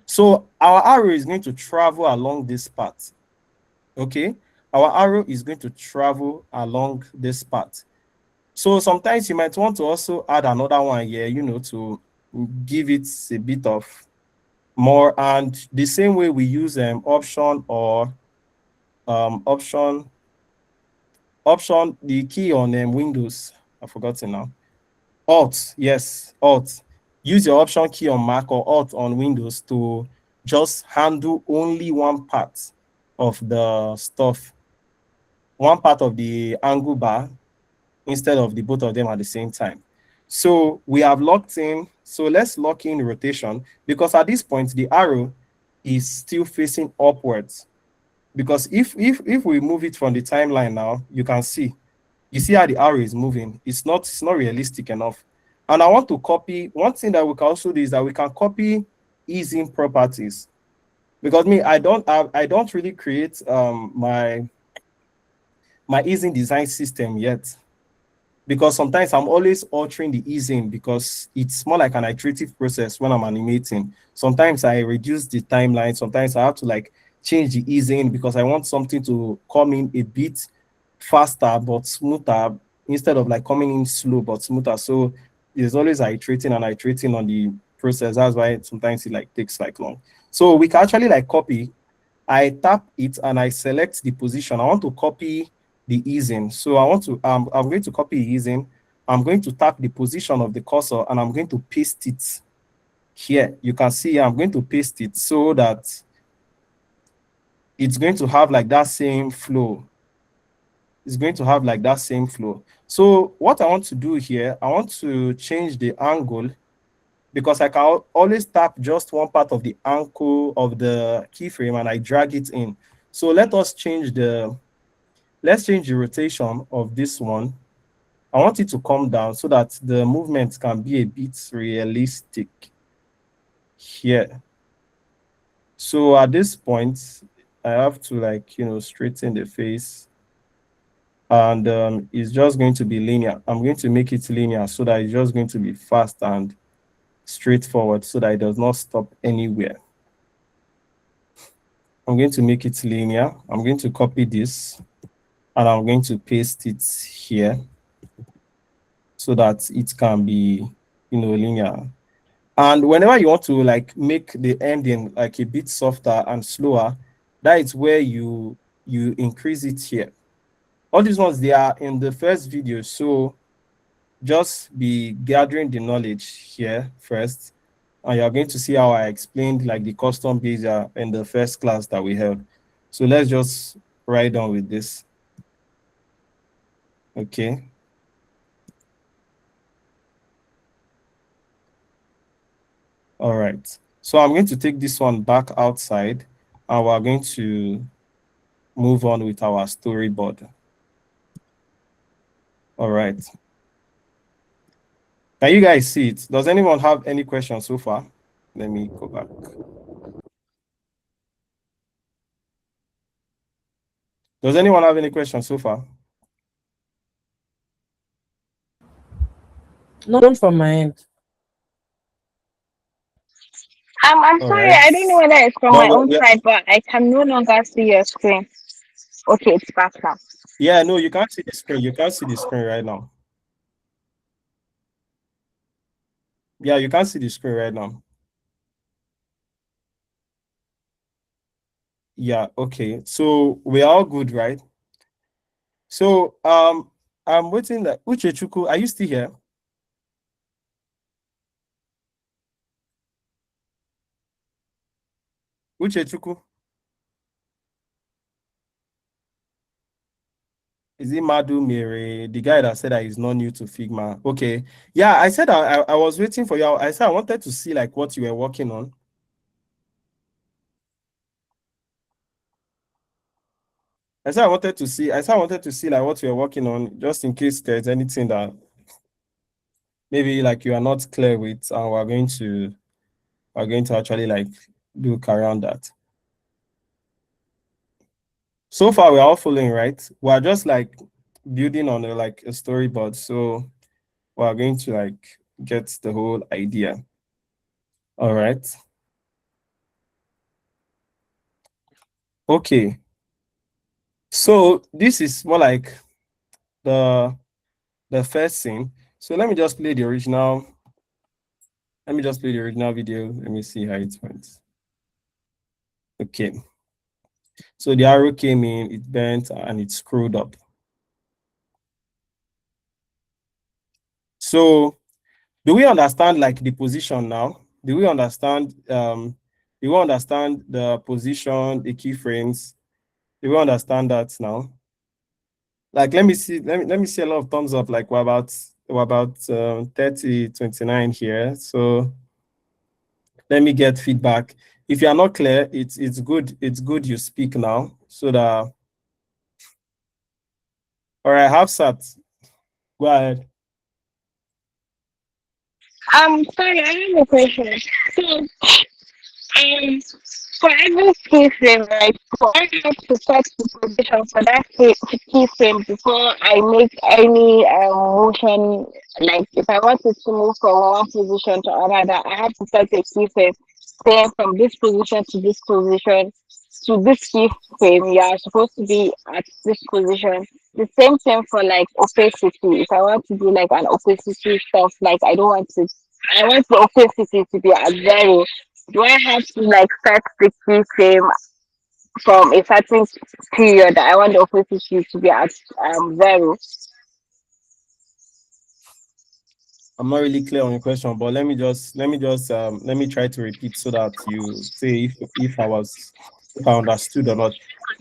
So our arrow is going to travel along this path. Okay, our arrow is going to travel along this path. So sometimes you might want to also add another one here, to give it a bit of more. And the same way we use option or option, the key on Windows, I've forgotten now. Alt, yes, Alt. Use your option key on Mac or Alt on Windows to just handle only one part of the stuff. one part of the angle bar instead of the both of them at the same time. So we have locked in. So let's lock in rotation, because at this point the arrow is still facing upwards. Because if we move it from the timeline now, you can see, you see how the arrow is moving. It's not realistic enough. And I want to copy, one thing that we can also do is that we can copy easing properties. Because me, I don't really create my easing design system yet, because sometimes I'm always altering the easing because it's more like an iterative process when I'm animating. Sometimes I reduce the timeline, sometimes I have to like change the easing because I want something to come in a bit faster but smoother, instead of like coming in slow but smoother. So there's always iterating and iterating on the process. That's why sometimes it like takes like long. So we can actually like copy. I tap it and I select the position. I want to copy the easing. So I'm going to copy easing. I'm going to tap the position of the cursor and I'm going to paste it here. You can see I'm going to paste it so that it's going to have like that same flow. It's going to have like that same flow. So what I want to do here, I want to change the angle, because I can always tap just one part of the ankle of the keyframe and I drag it in. So let's change the rotation of this one. I want it to come down so that the movement can be a bit realistic here. So at this point, I have to like, straighten the face, and it's just going to be linear. I'm going to make it linear so that it's just going to be fast and straightforward so that it does not stop anywhere. I'm going to make it linear. I'm going to copy this and I'm going to paste it here so that it can be, linear. And whenever you want to like make the ending like a bit softer and slower, that is where you increase it here. All these ones, they are in the first video, so just be gathering the knowledge here first, and you're going to see how I explained like the custom bezier in the first class that we held. So let's just write on with this. Okay. All right. So I'm going to take this one back outside and we're going to move on with our storyboard. All right. Can you guys see it? Does anyone have any questions so far? Let me go back. Does anyone have any questions so far? None from my end. I'm All sorry, right. I don't know whether it's from No, my own yeah, side, but I can no longer see your screen. Okay, it's back now. yeah, no, you can't see the screen. You can't see the screen right now. Yeah, you can't see the screen right now. Yeah, okay. So we're all good, right? So I'm waiting. Like Uchechuku, are you still here? Uchechuku? Is it Madu Mere, the guy that said that he's not new to Figma? Okay. Yeah, I said I was waiting for you. I said I wanted to see like what you were working on. I said I wanted to see like what you were working on, just in case there's anything that maybe like you are not clear with, and we're going to actually like do carry on that. So far we're all following, right? We're just like building on like a storyboard, so we're going to like get the whole idea. All right. Okay. So this is more like the first scene. So let me just play the original. Let me just play the original video. Let me see how it went. Okay. So the arrow came in, it bent, and it screwed up. So do we understand like the position now? Do we understand the position, the keyframes? Do we understand that now? Like, let me see a lot of thumbs up. Like, we're about 30, 29 here. So let me get feedback. If you are not clear, it's good you speak now, so that. All right, Hafsat, go ahead. Sorry, I have a question. So, um, for every keyframe, right? So I have to set the position for that keyframe before I make any motion. Like if I want it to move from one position to another, I have to set a keyframe saying from this position to this position to this keyframe. You are supposed to be at this position. The same thing for like opacity. If I want to do like an opacity stuff, like I want the opacity to be at zero. Do I have to like set the keyframe from a certain period that I want the opacity to be at zero? I'm not really clear on your question, but let me try to repeat so that you say if I understood or not.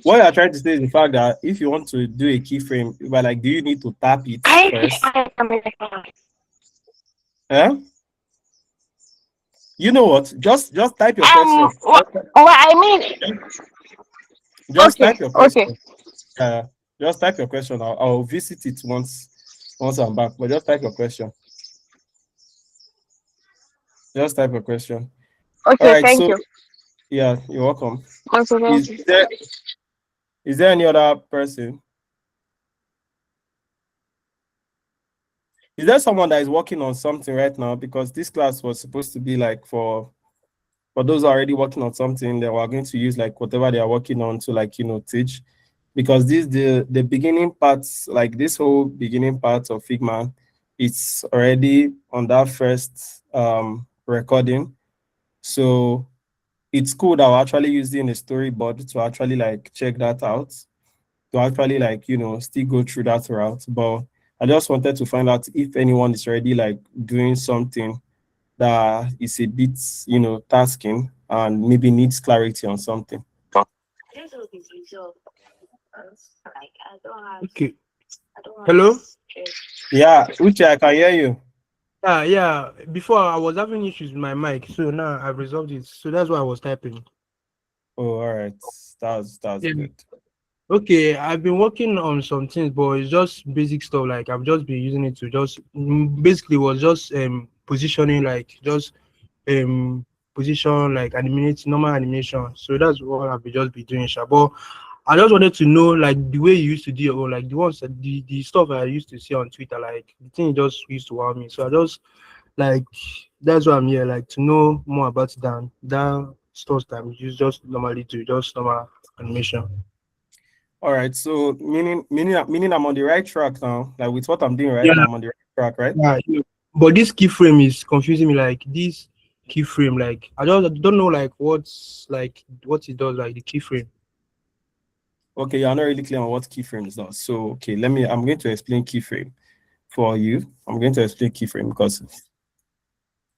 What you're trying to say is the fact that if you want to do a keyframe, but like, do you need to tap it first? Eh? You know what? Just type your question. What I mean, Just okay, type your okay, question. Uh, just type your question. I'll visit it once I'm back. But just type your question. Just type your question. All okay, right. thank So you. yeah, you're welcome. Okay, thank Is you. there is there any other person? Is there someone that is working on something right now? Because this class was supposed to be like for those who are already working on something, they were going to use like whatever they are working on to, like, teach. Because this the beginning parts, like this whole beginning part of Figma, it's already on that first recording. So it's cool that we're actually using a storyboard to actually like check that out, to actually like still go through that route. But I just wanted to find out if anyone is already like doing something that is a bit tasking and maybe needs clarity on something. Okay. Hello? Yeah, Uche, I can hear you. Yeah. Before I was having issues with my mic, so now I've resolved it. So that's why I was typing. Oh, all right. That's Yeah. good. Okay, I've been working on some things, but it's just basic stuff. Like I've just been using it to just basically was just positioning, like just position, like animate normal animation. So that's what I've just been doing, sha. But I just wanted to know, like the way you used to do your own, like the ones that the stuff I used to see on Twitter, like the thing just used to wow me. So I just like that's why I'm here, like to know more about that stuff that you just normally do, just normal animation. All right. So meaning I'm on the right track now. Like with what I'm doing right Yeah, now, I'm on the right track, right? yeah. But this keyframe is confusing me. Like this keyframe, like I just don't know like what it does, like the keyframe. Okay, you're not really clear on what keyframe is now. So okay, I'm going to explain keyframe for you. I'm going to explain keyframe because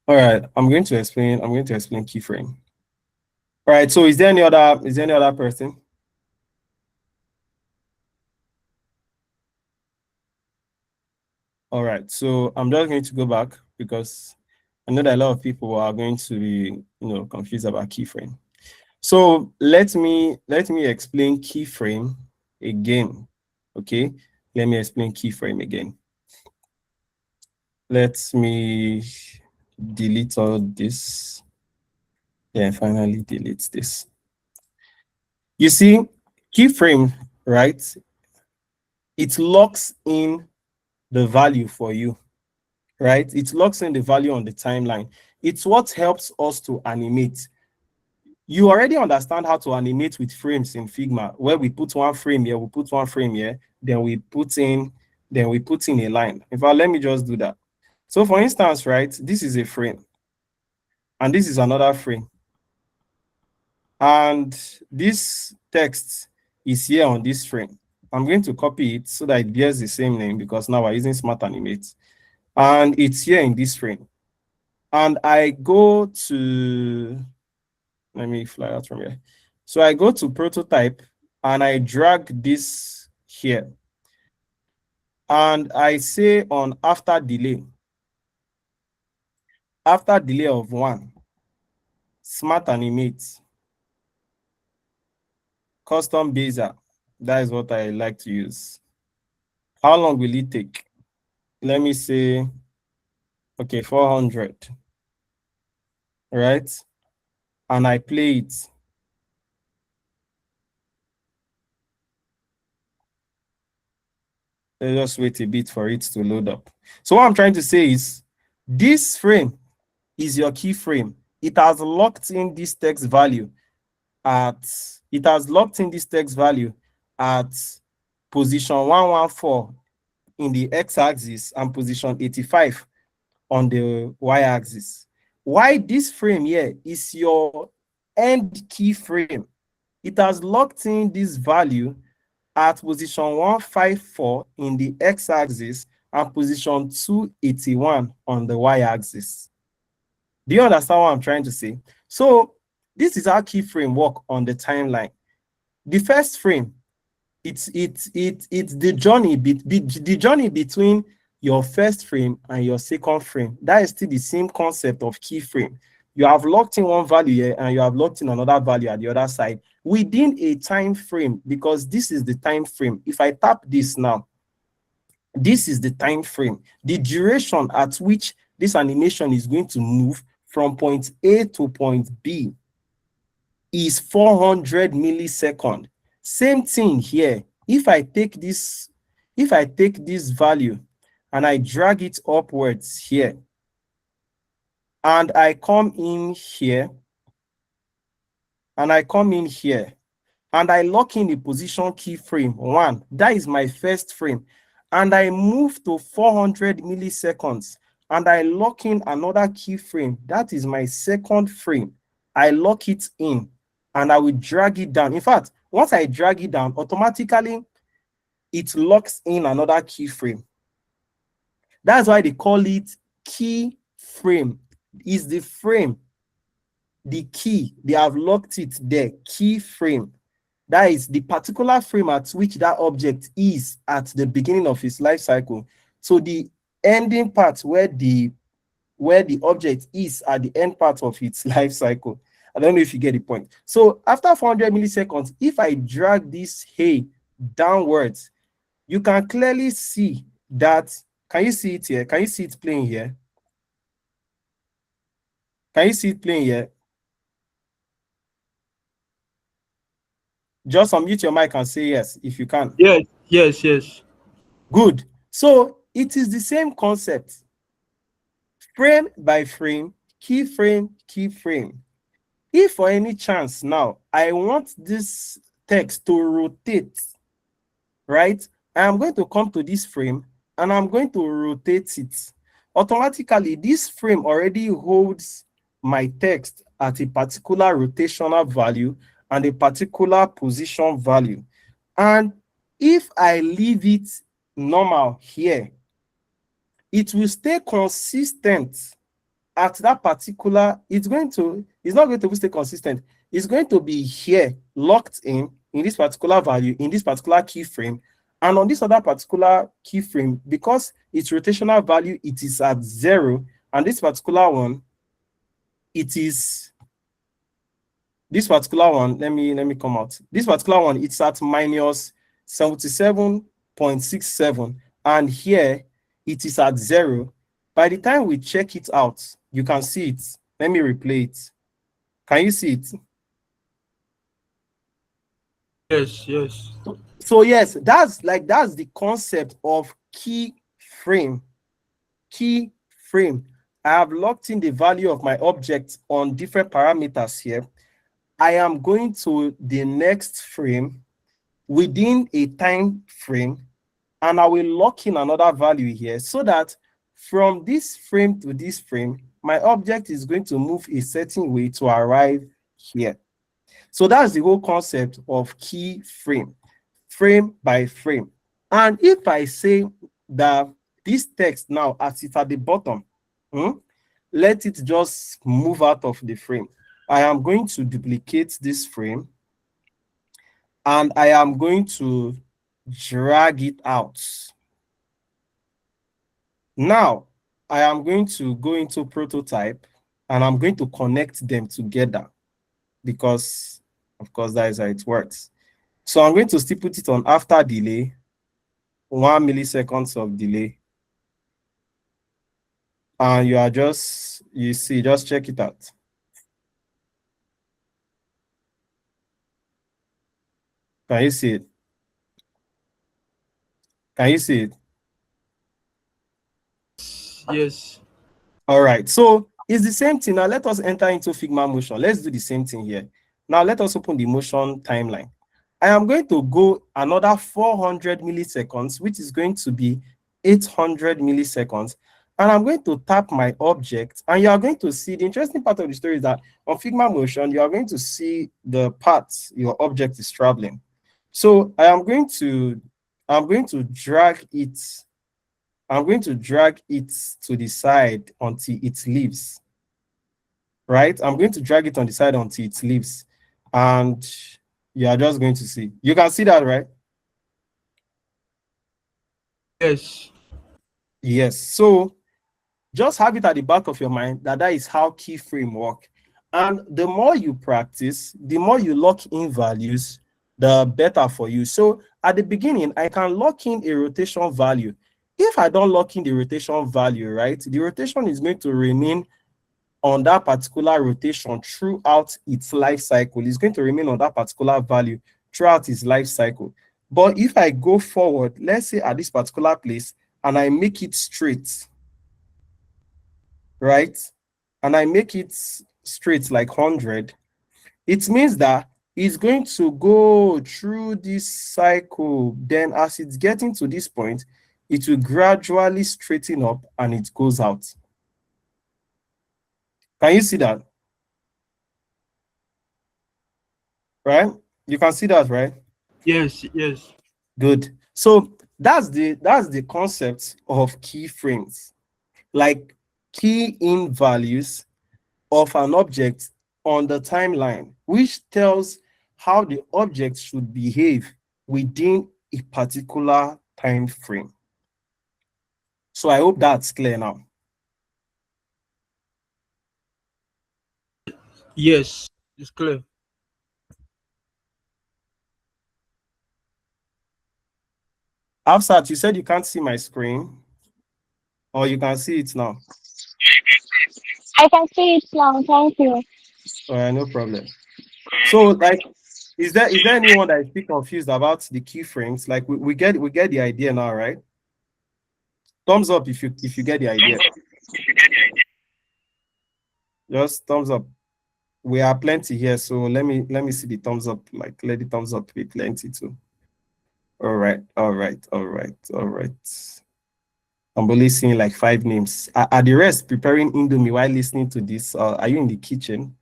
all right, I'm going to explain keyframe. All right, so is there any other person? All right, so I'm just going to go back because I know that a lot of people are going to be, confused about keyframe. So let me explain keyframe again. Okay, let me explain keyframe again. Let me delete all this. Yeah, finally delete this. You see, keyframe, right? It locks in the value for you, right? It locks in the value on the timeline. It's what helps us to animate. You already understand how to animate with frames in Figma, where we put one frame here, we put one frame here, then we put in a line. In fact, let me just do that. So for instance, right, this is a frame, and this is another frame. And this text is here on this frame. I'm going to copy it so that it bears the same name because now we're using Smart Animate. And it's here in this frame. And I go to, let me fly out from here. So I go to prototype and I drag this here. and I say on after delay of 1, smart animate, custom bezier. That is what I like to use. How long will it take? Let me say, okay, 400, right? And I play it. Let's just wait a bit for it to load up. So what I'm trying to say is, this frame is your keyframe. It has locked in this text value at position 114 in the x-axis and position 85 on the y-axis. Why this frame here is your end keyframe. It has locked in this value at position 154 in the x-axis and position 281 on the y-axis. Do you understand what I'm trying to say? So this is our keyframe work on the timeline. The first frame, it's the journey between your first frame and your second frame. That is still the same concept of keyframe. You have locked in one value here and you have locked in another value at the other side within a time frame, because this is the time frame. If I tap this now, this is the time frame, the duration at which this animation is going to move from point A to point B is 400 milliseconds. Same thing here. If I take this value and I drag it upwards here, and I come in here, and I lock in the position keyframe 1, that is my first frame, and I move to 400 milliseconds, and I lock in another keyframe, that is my second frame. I lock it in, and I will drag it down. In fact, once I drag it down, automatically it locks in another keyframe. That's why they call it keyframe. Is the frame, the key, they have locked it there, keyframe. That is the particular frame at which that object is at the beginning of its life cycle. So the ending part where the object is at the end part of its life cycle. I don't know if you get the point. So after 400 milliseconds, if I drag this hay downwards, you can clearly see that. Can you see it here? Can you see it playing here? Can you see it playing here? Just unmute your mic and say yes if you can. Yes. Good. So it is the same concept. Frame by frame, keyframe. If for any chance now I want this text to rotate, right? I am going to come to this frame and I'm going to rotate it. Automatically, this frame already holds my text at a particular rotational value and a particular position value. And if I leave it normal here, it will stay consistent at that particular, it's not going to stay consistent. It's going to be here, locked in this particular value, in this particular keyframe, and on this other particular keyframe, because its rotational value, it is at 0, and this particular one, it is, this particular one, let me come out. This particular one, it's at minus 77.67, and here it is at 0. By the time we check it out, you can see it. Let me replay it. Can you see it? Yes. So yes, that's the concept of keyframe. Keyframe. I have locked in the value of my object on different parameters here. I am going to the next frame within a time frame, and I will lock in another value here so that from this frame to this frame, my object is going to move a certain way to arrive here. So that's the whole concept of keyframe, frame by frame. And if I say that this text now, as it's at the bottom, let it just move out of the frame. I am going to duplicate this frame and I am going to drag it out. Now, I am going to go into prototype and I'm going to connect them together because, of course, that is how it works. So I'm going to still put it on after delay, 1 milliseconds of delay. And you are just, you see, just check it out. Can you see it? Can you see it? Yes. All right, so it's the same thing. Now let us enter into Figma motion. Let's do the same thing here. Now let us open the motion timeline. I am going to go another 400 milliseconds, which is going to be 800 milliseconds. And I'm going to tap my object, and you are going to see the interesting part of the story is that on Figma motion, you are going to see the paths your object is traveling. So I'm going to drag it. I'm going to drag it to the side until it leaves. Right? I'm going to drag it on the side until it leaves. And you are just going to see. You can see that, right? Yes. Yes. So just have it at the back of your mind that is how keyframe work. And the more you practice, the more you lock in values, the better for you. So at the beginning, I can lock in a rotation value. If I don't lock in the rotation value, right, the rotation is going to remain on that particular rotation throughout its life cycle. It's going to remain on that particular value throughout its life cycle. But if I go forward, let's say at this particular place, and I make it straight, right? And I make it straight like 100, it means that it's going to go through this cycle. Then as it's getting to this point, it will gradually straighten up and it goes out. Can you see that? Right? You can see that, right? Yes. Yes. Good. So that's the concept of keyframes, like key in values of an object on the timeline, which tells how the object should behave within a particular time frame. So I hope that's clear now. Yes. It's clear. Afsat, you said you can't see my screen, or you can see it now. I can see it now. Thank you. All right, no problem. So, like, is there anyone that is still confused about the keyframes? Like, we get the idea now, right? Thumbs up if you get the idea. Just thumbs up. We are plenty here, so let me see the thumbs up. Like, let the thumbs up be plenty too. All right, all right, all right, all right. I'm only seeing like 5 names. Are the rest preparing Indomie while listening to this? Are you in the kitchen?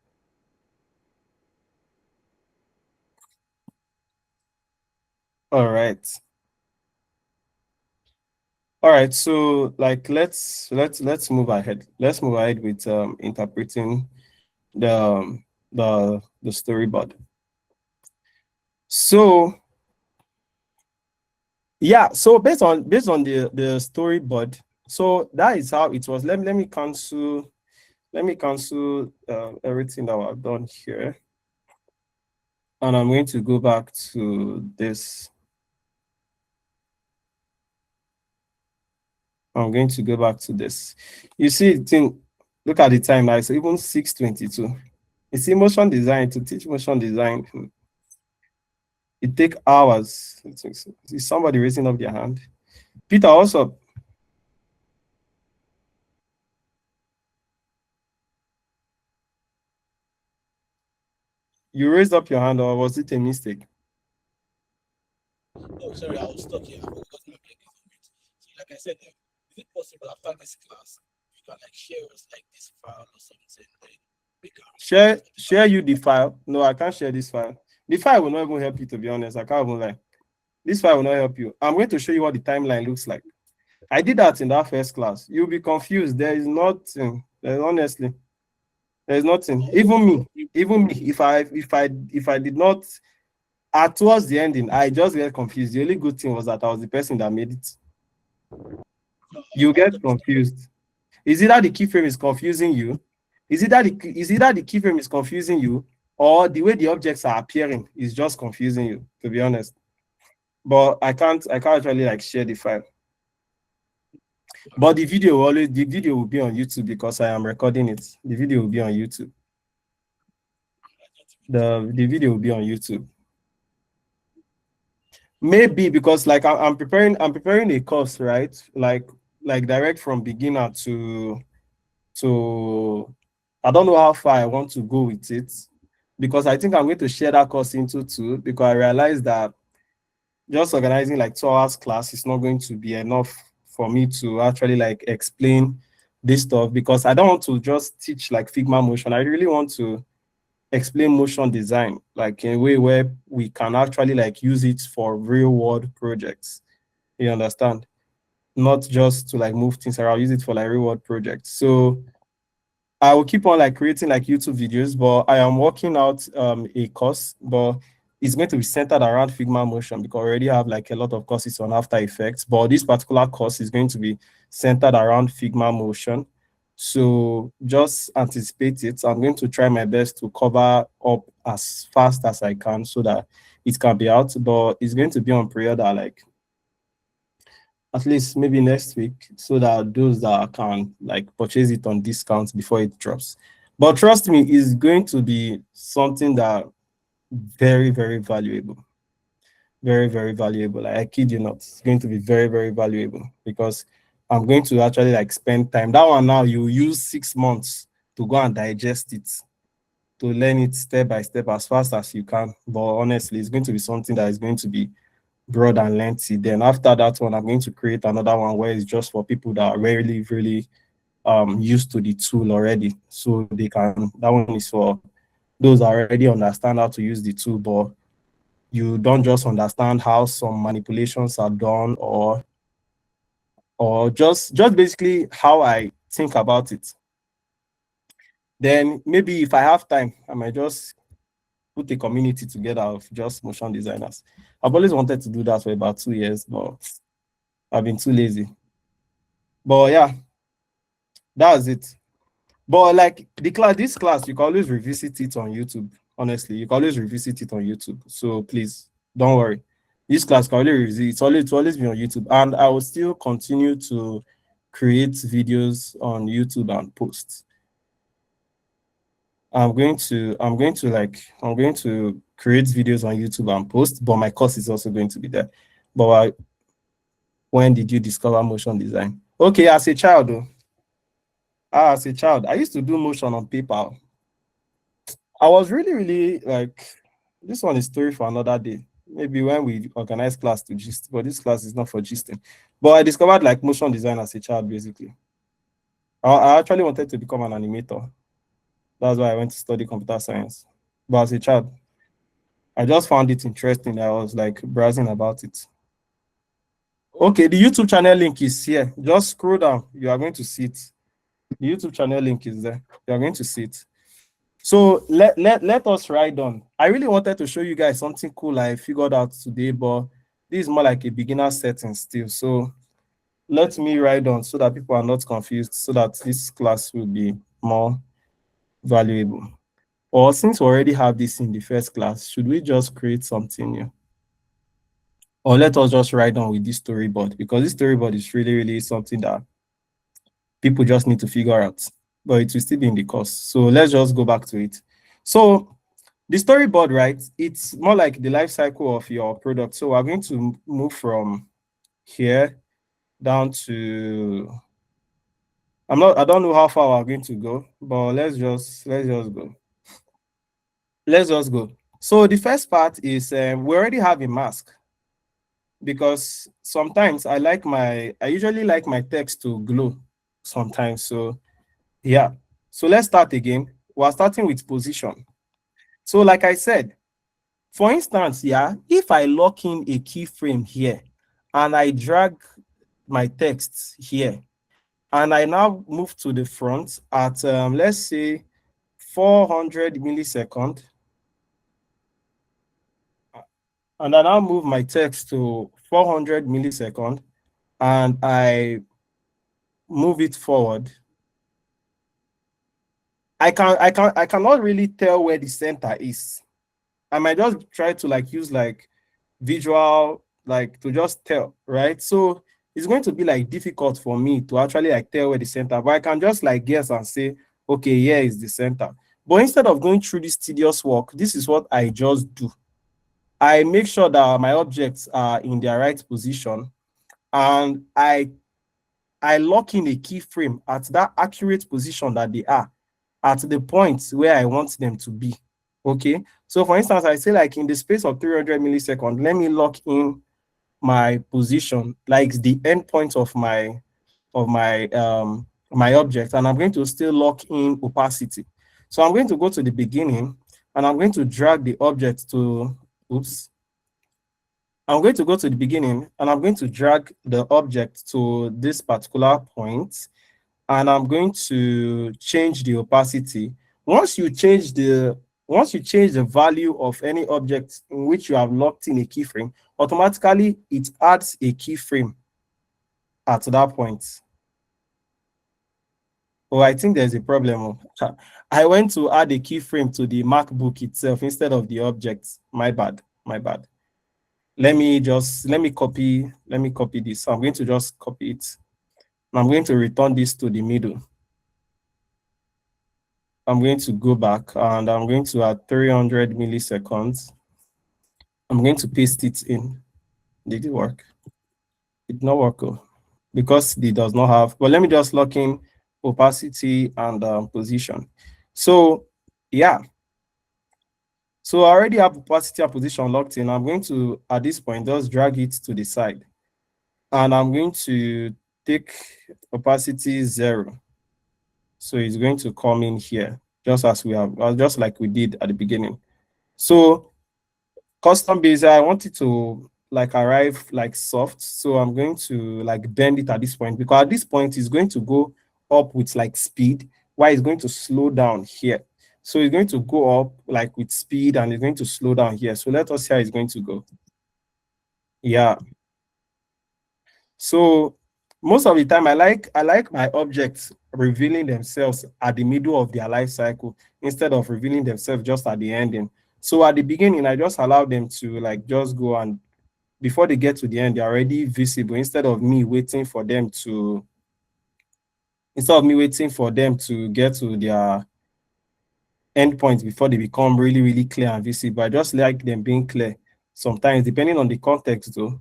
All right. All right, so like let's move ahead. Let's move ahead with interpreting the storyboard. So yeah, so based on the storyboard, so that is how it was. Let me cancel everything that I've done here, and I'm going to go back to this. I'm going to go back to this. You see, look at the time now. It's even 6:22. You see, motion design, to teach motion design, it takes hours. Is somebody raising up their hand? Peter, also. You raised up your hand, or was it a mistake? Oh, sorry, I was stuck here. I forgot my mic is on mute. So, like I said, is it possible after this class you can like share us like this file or something? Share you the file. No, I can't share this file. The file will not even help you, to be honest. I can't even lie. This file will not help you. I'm going to show you what the timeline looks like. I did that in that first class. You'll be confused. There is nothing. Honestly, there's nothing. Even me, if I did not, towards the ending, I just get confused. The only good thing was that I was the person that made it. You get confused. Is it that the keyframe is confusing you? Is it that the keyframe is confusing you, or the way the objects are appearing is just confusing you? To be honest, but I can't actually like share the file. But the video will be on YouTube because I am recording it. The video will be on YouTube. The video will be on YouTube. Maybe because like I'm preparing a course, right? Like direct from beginner to I don't know how far I want to go with it, because I think I'm going to share that course into two, because I realized that just organizing like 2 hours class is not going to be enough for me to actually like explain this stuff, because I don't want to just teach like Figma motion. I really want to explain motion design like in a way where we can actually like use it for real world projects. You understand? Not just to like move things around, use it for like real world projects. So I will keep on like creating like YouTube videos, but I am working out a course, but it's going to be centered around Figma motion, because I already have like a lot of courses on After Effects, but this particular course is going to be centered around Figma motion. So just anticipate it. I'm going to try my best to cover up as fast as I can so that it can be out, but it's going to be on pre-order like at least maybe next week, so that those that can like purchase it on discounts before it drops. But trust me, it's going to be something that very, very valuable. Very, very valuable. Like, I kid you not. It's going to be very, very valuable, because I'm going to actually like spend time. That one now you use 6 months to go and digest it, to learn it step by step as fast as you can. But honestly, it's going to be something that is going to be broad and lengthy. Then after that one, I'm going to create another one where it's just for people that are really, really used to the tool already. So they can, that one is for those that already understand how to use the tool, but you don't just understand how some manipulations are done, or just basically how I think about it. Then maybe if I have time, I might just put a community together of just motion designers. I've always wanted to do that for about 2 years, but I've been too lazy. But yeah, that's it. But like this class, you can always revisit it on YouTube. Honestly, you can always revisit it on YouTube. So please don't worry. This class can always revisit. It's always be on YouTube, and I will still continue to create videos on YouTube and post. I'm going to create videos on YouTube and post, but my course is also going to be there. But when did you discover motion design? Okay, as a child, though. As a child, I used to do motion on paper. I was really, really like, this one is story for another day. Maybe when we organize class to gist, but this class is not for gisting. But I discovered like motion design as a child, basically. I actually wanted to become an animator. That's why I went to study computer science. But as a child, I just found it interesting. I was like browsing about it. Okay, the YouTube channel link is here. Just scroll down. You are going to see it. The YouTube channel link is there. You are going to see it. So let us ride on. I really wanted to show you guys something cool I figured out today, but this is more like a beginner setting still. So let me ride on so that people are not confused, so that this class will be more valuable. Or since we already have this in the first class, should we just create something new? Or let us just ride on with this storyboard, because this storyboard is really, really something that people just need to figure out, but it will still be in the course. So let's just go back to it. So the storyboard, right? It's more like the life cycle of your product. So we're going to move from here down to, I don't know how far we're going to go, but let's just go. Let's just go. So the first part is we already have a mask, because sometimes I usually like my text to glow sometimes. So yeah. So let's start again. We're starting with position. So like I said, for instance, yeah, if I lock in a keyframe here and I drag my text here, and I now move to the front at, let's say, 400 millisecond, and I now move my text to 400 millisecond, and I move it forward, I cannot really tell where the center is. I might just try to like use like visual like to just tell, right? So it's going to be like difficult for me to actually like tell where the center, but I can just like guess and say, okay, here is the center. But instead of going through this tedious work, this is what I just do. I make sure that my objects are in their right position, and I lock in a keyframe at that accurate position that they are at the point where I want them to be. Okay. So for instance, I say like in the space of 300 milliseconds, let me lock in my position, like the endpoint of my object, and I'm going to still lock in opacity. So I'm going to go to the beginning, and I'm going to drag the object to, oops. I'm going to go to the beginning, and I'm going to drag the object to this particular point, and I'm going to change the opacity. Once you change the value of any object in which you have locked in a keyframe, automatically it adds a keyframe at that point. Oh, I think there's a problem. I went to add a keyframe to the MacBook itself instead of the object. My bad. Let me copy this. So I'm going to just copy it. I'm going to return this to the middle. I'm going to go back, and I'm going to add 300 milliseconds. I'm going to paste it in. Did it work? It did not work, because it does not have, but let me just lock in opacity and position. So yeah. So I already have opacity and position locked in. I'm going to, at this point, just drag it to the side. And I'm going to take opacity 0. So it's going to come in here, just as we have, just like we did at the beginning. So custom base, I want it to like arrive like soft. So I'm going to like bend it at this point, because at this point it's going to go up with like speed, while it's going to slow down here. So it's going to go up like with speed, and it's going to slow down here. So let us see how it's going to go. Yeah. So most of the time I like my objects revealing themselves at the middle of their life cycle instead of revealing themselves just at the ending. So at the beginning, I just allow them to like just go, and before they get to the end, they're already visible instead of me waiting for them to get to their endpoint before they become really, really clear and visible. I just like them being clear sometimes, depending on the context though,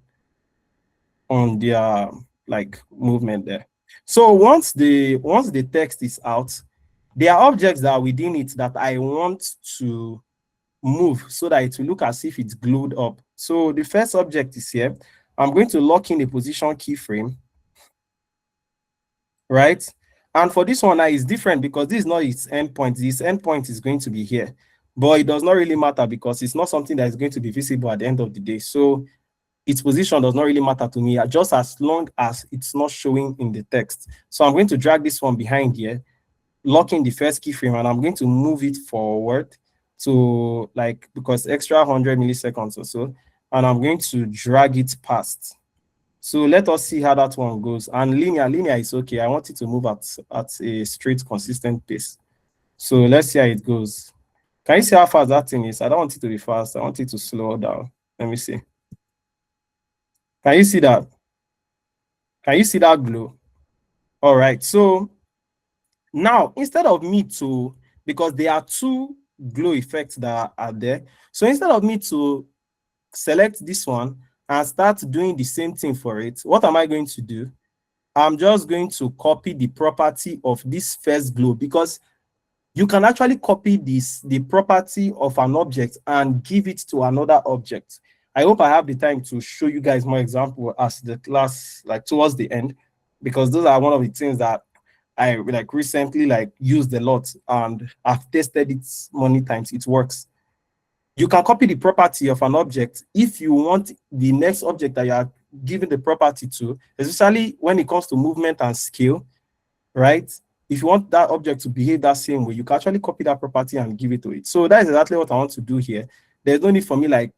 on their like movement there. So once the text is out, there are objects that are within it that I want to move so that it will look as if it's glued up. So the first object is here. I'm going to lock in a position keyframe, right? And for this one, it's different because this is not its endpoint. This endpoint is going to be here, but it does not really matter because it's not something that is going to be visible at the end of the day. So its position does not really matter to me, just as long as it's not showing in the text. So I'm going to drag this one behind here, lock in the first keyframe, and I'm going to move it forward to like, because extra 100 milliseconds or so, and I'm going to drag it past. So let us see how that one goes. And linear is okay. I want it to move at a straight, consistent pace. So let's see how it goes. Can you see how fast that thing is? I don't want it to be fast. I want it to slow down. Let me see. Can you see that? Can you see that glow? All right. So now, instead of me to, because there are two glow effects that are there. So instead of me to select this one and start doing the same thing for it, what am I going to do? I'm just going to copy the property of this first glow, because you can actually copy the property of an object and give it to another object. I hope I have the time to show you guys more example as the class, like towards the end, because those are one of the things that I like recently like used a lot, and I've tested it many times. It works. You can copy the property of an object if you want the next object that you are giving the property to, especially when it comes to movement and scale, right? If you want that object to behave that same way, you can actually copy that property and give it to it. So that is exactly what I want to do here. There's no need for me like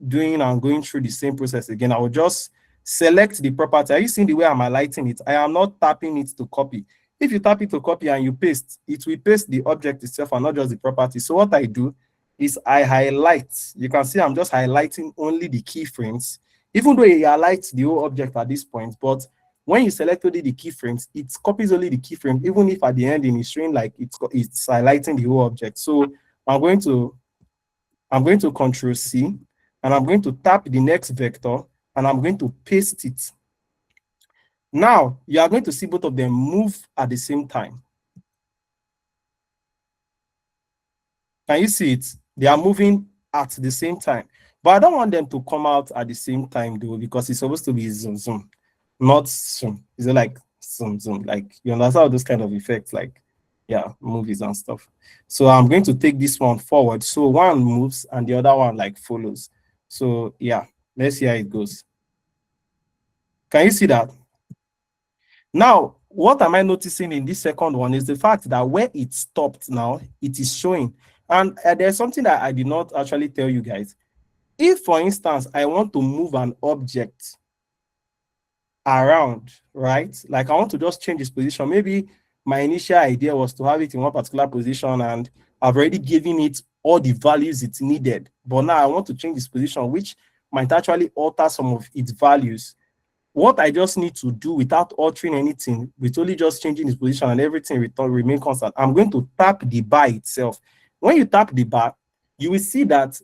doing and going through the same process again. I will just select the property. Are you seeing the way I'm highlighting it? I am not tapping it to copy. If you tap it to copy and you paste, it will paste the object itself and not just the property. So what I do is I highlight. You can see I'm just highlighting only the keyframes, even though it highlights the whole object at this point. But when you select only the keyframes, it copies only the keyframe, even if at the end it's showing like it's highlighting the whole object. So I'm going to Control C, and I'm going to tap the next vector, and I'm going to paste it. Now you are going to see both of them move at the same time. Can you see it? They are moving at the same time, but I don't want them to come out at the same time though, because it's supposed to be zoom zoom, not zoom. Is it like zoom zoom? Like, you understand all those kind of effects, like, yeah, movies and stuff. So I'm going to take this one forward. So one moves and the other one like follows. So yeah, let's see how it goes. Can you see that? Now, what am I noticing in this second one is the fact that where it stopped now, it is showing. And there's something that I did not actually tell you guys. If, for instance, I want to move an object around, right? Like I want to just change its position. Maybe my initial idea was to have it in one particular position and I've already given it all the values it needed. But now I want to change its position, which might actually alter some of its values. What I just need to do without altering anything, with only just changing its position and everything remain constant, I'm going to tap the bar itself. When you tap the bar, you will see that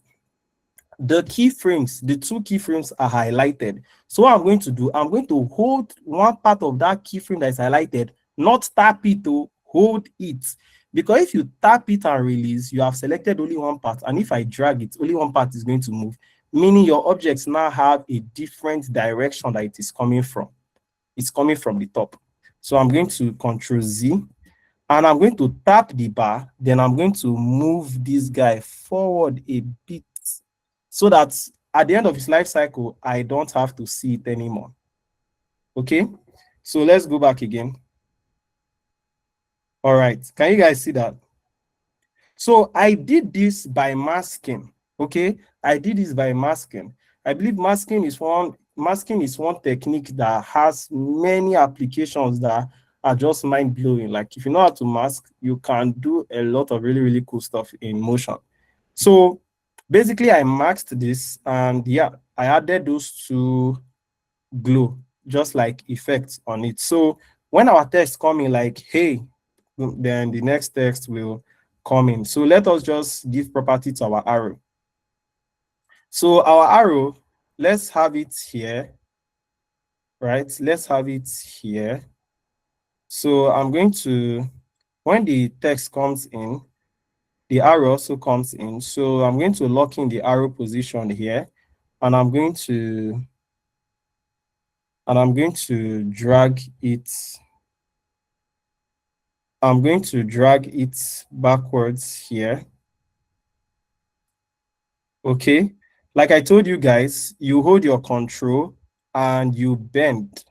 the keyframes, the two keyframes are highlighted. So what I'm going to do, I'm going to hold one part of that keyframe that is highlighted, not tap it to hold it. Because if you tap it and release, you have selected only one part. And if I drag it, only one part is going to move, meaning your objects now have a different direction that it is coming from. It's coming from the top. So I'm going to Control Z, and I'm going to tap the bar. Then I'm going to move this guy forward a bit, so that at the end of his life cycle, I don't have to see it anymore. Okay, so let's go back again. All right, can you guys see that? So I did this by masking. Okay, I did this by masking. I believe masking is one technique that has many applications that are just mind-blowing. Like if you know how to mask, you can do a lot of really, really cool stuff in motion. So basically I masked this, and yeah, I added those two glow, just like effects on it. So when our text come in like, hey, then the next text will come in. So let us just give property to our arrow. So our arrow, let's have it here, right? Let's have it here. So I'm going to, when the text comes in, the arrow also comes in. So I'm going to lock in the arrow position here, and I'm going to drag it. I'm going to drag it backwards here. Okay, like I told you guys, you hold your control and you bend,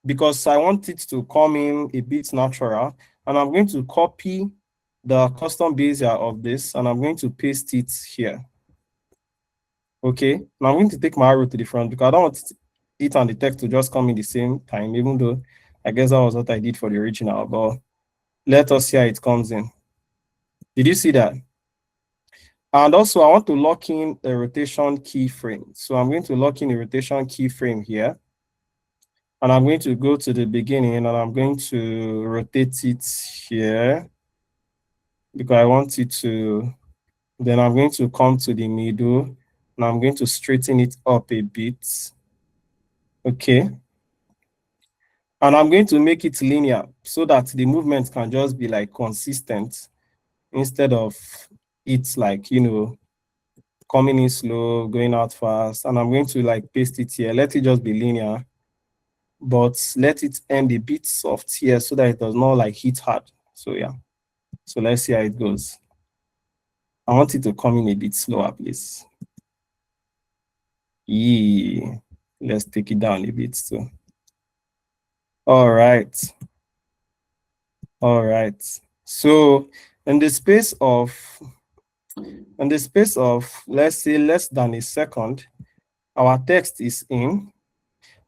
because I want it to come in a bit natural. And I'm going to copy the custom bezier of this, and I'm going to paste it here. Okay, now I'm going to take my arrow to the front, because I don't want it and the text to just come in the same time, even though I guess that was what I did for the original. But let us see how it comes in. Did you see that? And also I want to lock in a rotation keyframe. So I'm going to lock in a rotation keyframe here. And I'm going to go to the beginning, and I'm going to rotate it here, because I want it to, then I'm going to come to the middle, and I'm going to straighten it up a bit. Okay. And I'm going to make it linear, so that the movement can just be like consistent, instead of it's like, you know, coming in slow, going out fast. And I'm going to like paste it here. Let it just be linear, but let it end a bit soft here, so that it does not like hit hard. So yeah, so let's see how it goes. I want it to come in a bit slower, please. Yeah, let's take it down a bit too. All right. So in the space of let's say less than a second, our text is in.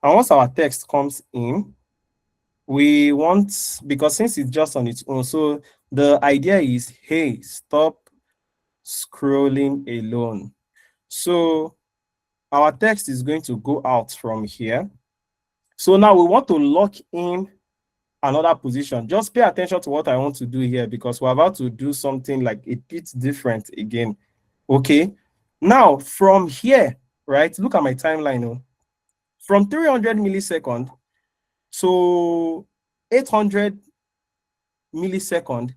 And once our text comes in, we want, because since it's just on its own, so the idea is, hey, stop scrolling alone. So our text is going to go out from here. So now we want to lock in another position. Just pay attention to what I want to do here, because we're about to do something like a bit different again. Okay. Now from here, right? Look at my timeline. Oh. From 300 millisecond to 800 millisecond,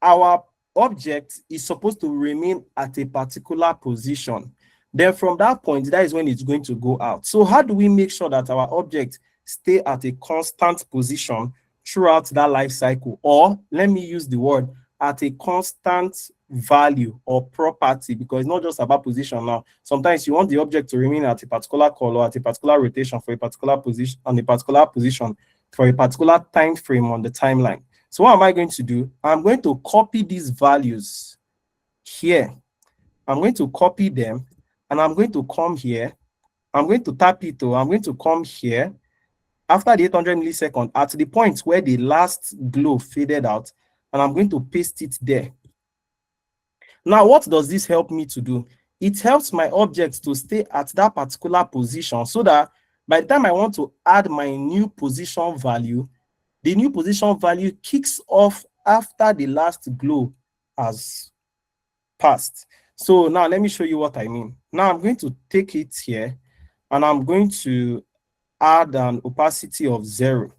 our object is supposed to remain at a particular position. Then from that point, that is when it's going to go out. So how do we make sure that our object stay at a constant position throughout that life cycle? Or let me use the word at a constant value or property, because it's not just about position now. Sometimes you want the object to remain at a particular color, at a particular rotation for a particular position, on a particular position for a particular time frame on the timeline. So what am I going to do? I'm going to copy these values here. I'm going to copy them, and I'm going to come here. I'm going to tap it. I'm going to come here after the 800 millisecond at the point where the last glow faded out, and I'm going to paste it there. Now, what does this help me to do? It helps my object to stay at that particular position, so that by the time I want to add my new position value, the new position value kicks off after the last glow has passed. So now let me show you what I mean. Now I'm going to take it here, and I'm going to add an opacity of 0.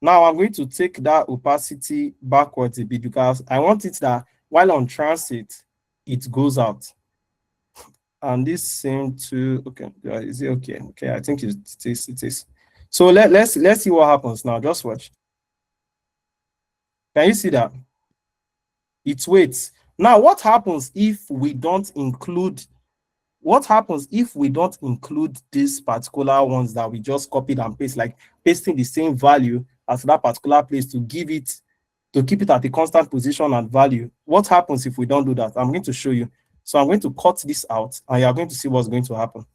Now I'm going to take that opacity backwards a bit, because I want it that while on transit, it goes out. And this same to, okay, is it okay? Okay, I think it is. So let's see what happens now. Just watch. Can you see that? It waits. Now, what happens if we don't include? What happens if we don't include these particular ones that we just copied and paste, like pasting the same value as that particular place to keep it at a constant position and value? What happens if we don't do that? I'm going to show you. So I'm going to cut this out, and you're going to see what's going to happen.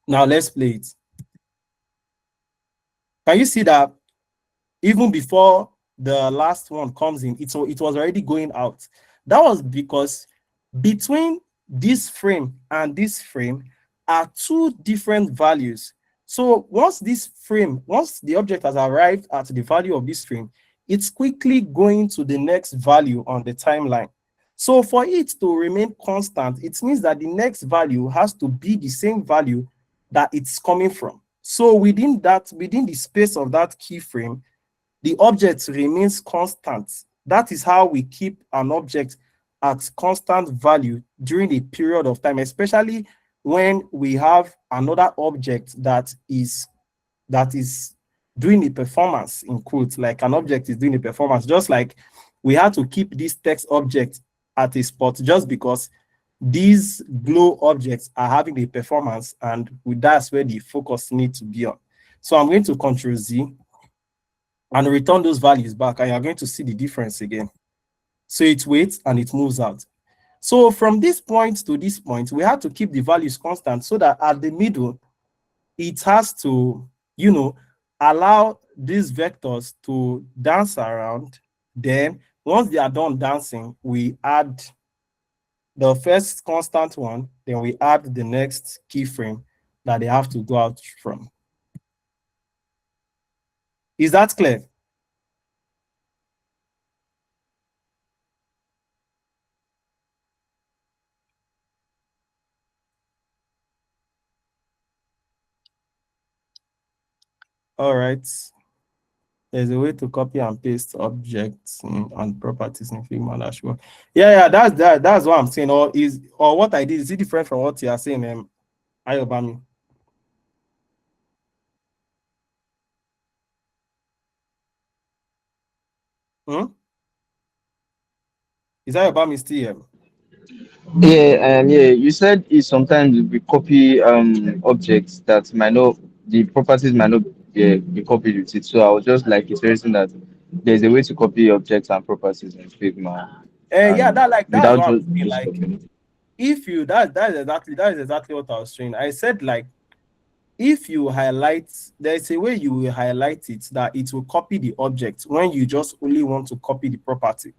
Now let's play it. Can you see that even before the last one comes in, it was already going out? That was because between this frame and this frame are two different values. So once the object has arrived at the value of this frame, it's quickly going to the next value on the timeline. So for it to remain constant, it means that the next value has to be the same value that it's coming from. So within the space of that keyframe, the object remains constant. That is how we keep an object at constant value during a period of time, especially when we have another object that is doing a performance, in quotes, like an object is doing a performance. Just like we had to keep this text object at a spot just because these glow objects are having a performance, and that's where the focus needs to be on. So I'm going to Control Z and return those values back, and you're going to see the difference again. So it waits and it moves out. So from this point to this point, we have to keep the values constant, so that at the middle, it has to, allow these vectors to dance around. Then once they are done dancing, we add the first constant one, then we add the next keyframe that they have to go out from. Is that clear? All right. There's a way to copy and paste objects and properties in Figma. That's sure. Yeah, that's what I'm saying. Or what I did, is it different from what you are saying, Ayobami? Is Ayobami still here? Yeah. You said it sometimes we copy objects that might not, the properties might not be copied with it. So I was just like interesting that there's a way to copy objects and properties in Figma. Yeah, that's Without what I'm saying. just Like, copying it. if you that is exactly what I was saying. I said like if you highlight, there's a way you will highlight it that it will copy the object when you just only want to copy the property.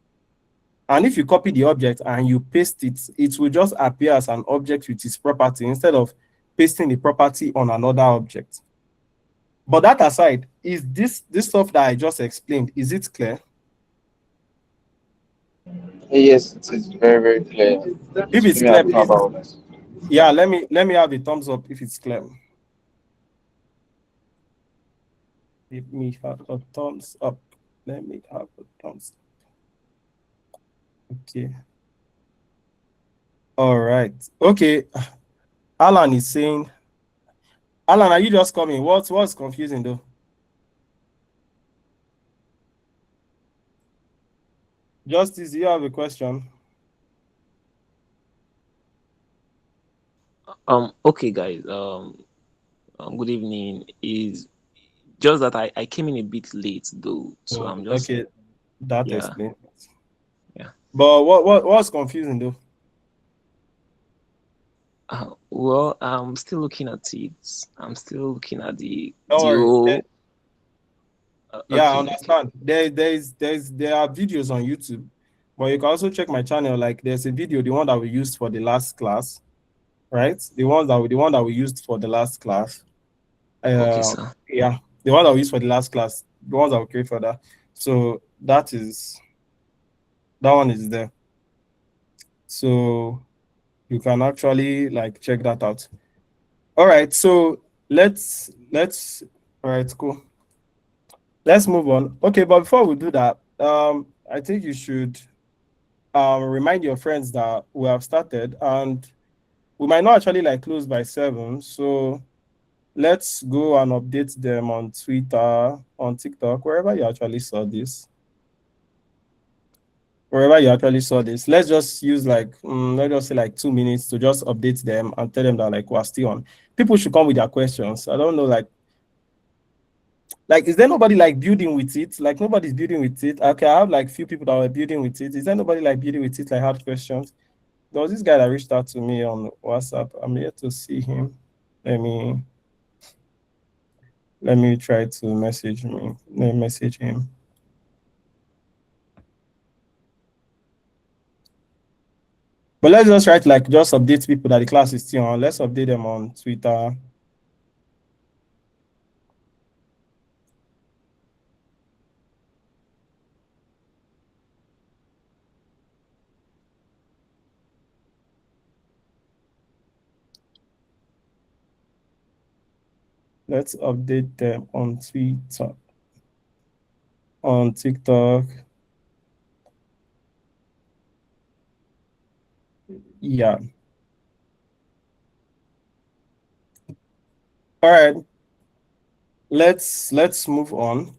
And if you copy the object and you paste it, it will just appear as an object with its property instead of pasting the property on another object. But that aside, is this stuff that I just explained, is it clear? Yes, it is very, very clear. If Let it's me clear, have it please. about this. Yeah, let me have a thumbs up if it's clear. Give me a thumbs up. Let me have a thumbs up. Okay. All right. Okay. Alan is saying, Alan, are you just coming? What's confusing though? Justice, you have a question? Okay, guys. Good evening. Is just that I came in a bit late though, so I'm just Okay, that yeah. explains. Yeah. But what's confusing though? Well, I'm still looking at it. I'm still looking at the Don't worry. whole. Yeah, I Okay, okay. understand. There are videos on YouTube, but you can also check my channel. Like there's a video, the one that we used for the last class, right? The one that we used for the last class. Okay, sir. Yeah, the one that we used for the last class, the ones that we create for that. So that one is there. So you can actually like check that out. All right, so let's all right, cool. Let's move on. Okay, but before we do that, I think you should remind your friends that we have started, and we might not actually like close by 7. So let's go and update them on Twitter, on TikTok, wherever you actually saw this. Let's just use like let's just say like 2 minutes to just update them and tell them that like we're still on. People should come with their questions. I don't know, like is there nobody like building with it? Like nobody's building with it. Okay, I have like few people that were building with it. Is there nobody like building with it, like had questions? There was this guy that reached out to me on WhatsApp. I'm here to see him. Let me try to message me. Let me message him. But let's just write like just update people that the class is still on. Let's update them on Twitter. Let's update them on Twitter, on TikTok. Yeah. All right. Let's move on.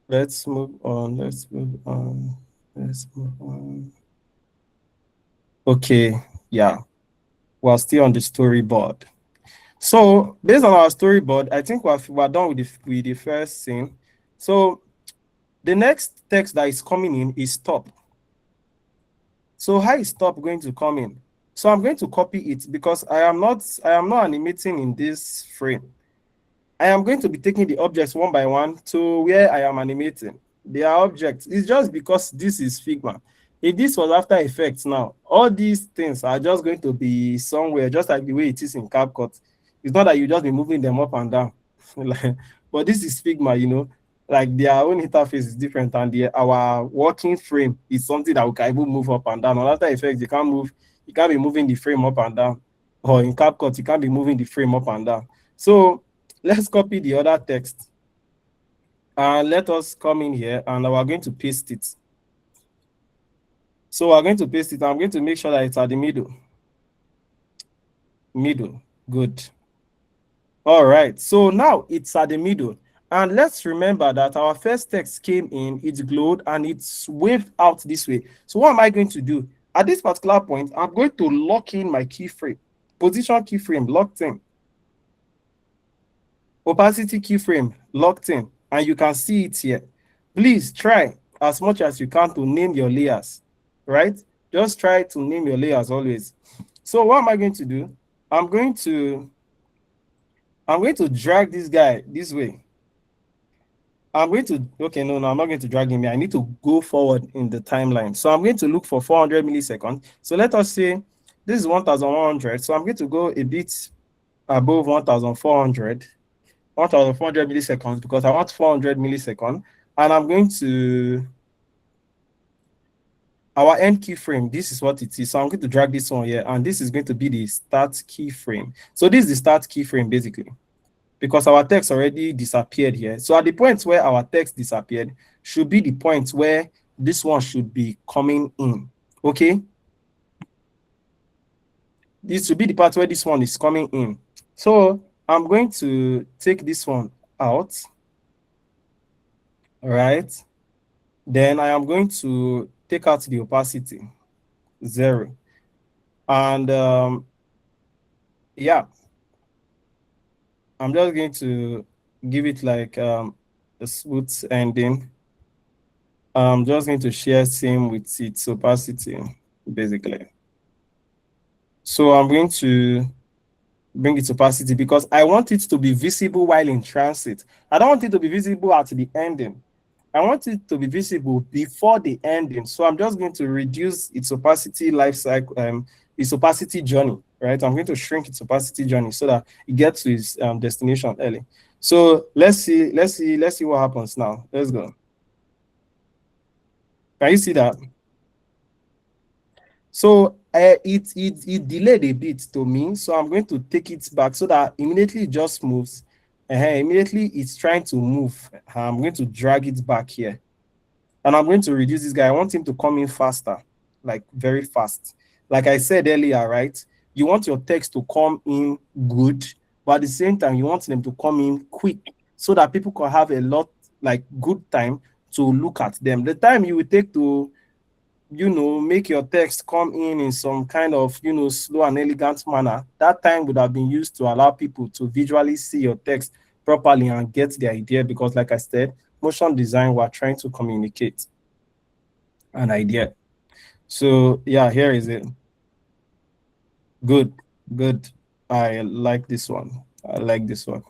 Let's move on. Okay, yeah. We're still on the storyboard. So based on our storyboard, I think we're done with the first scene. So the next text that is coming in is stop. So how is stop going to come in? So I'm going to copy it because I am not animating in this frame. I am going to be taking the objects one by one to where I am animating. They are objects. It's just because this is Figma. If this was After Effects now, all these things are just going to be somewhere, just like the way it is in CapCut. It's not that you just be moving them up and down. But this is Figma, like their own interface is different, and our working frame is something that we can even move up and down. On After Effects, you can't be moving the frame up and down. Or in CapCut, you can't be moving the frame up and down. So let's copy the other text and let us come in here and we're going to paste it. So we're going to paste it. I'm going to make sure that it's at the middle. Good. All right. So now it's at the middle. And let's remember that our first text came in, it glowed, and it's waved out this way. So what am I going to do? At this particular point, I'm going to lock in my keyframe. Position keyframe locked in. Opacity keyframe locked in, and you can see it here. Please try as much as you can to name your layers, right? Just try to name your layers always. So what am I going to do? I'm going to drag this guy this way. Okay, no, I'm not going to drag him here. I need to go forward in the timeline. So I'm going to look for 400 milliseconds. So let us say this is 1100. So I'm going to go a bit above 1400 milliseconds because I want 400 milliseconds. And I'm going to our end keyframe. This is what it is. So I'm going to drag this one here, and this is going to be the start keyframe. So this is the start keyframe basically, because our text already disappeared here. So at the point where our text disappeared should be the point where this one should be coming in. Okay. This should be the part where this one is coming in. So I'm going to take this one out. All right. Then I am going to take out the opacity, 0. And yeah, I'm just going to give it like a smooth ending. I'm just going to share same with its opacity, basically. So I'm going to bring its opacity because I want it to be visible while in transit. I don't want it to be visible at the ending. I want it to be visible before the ending. So I'm just going to reduce its opacity life cycle, its opacity journey, right? I'm going to shrink its opacity journey so that it gets to its destination early. So let's see what happens now. Let's go. Can you see that? So it delayed a bit to me. So I'm going to take it back so that immediately it just moves. Immediately it's trying to move. I'm going to drag it back here. And I'm going to reduce this guy. I want him to come in faster, like very fast. Like I said earlier, right? You want your text to come in good, but at the same time, you want them to come in quick so that people can have a lot, like good time to look at them. The time you will take to, make your text come in some kind of, slow and elegant manner, that time would have been used to allow people to visually see your text properly and get the idea. Because like I said, motion design, we're trying to communicate an idea. So yeah, here is it. Good. I like this one. I like this one.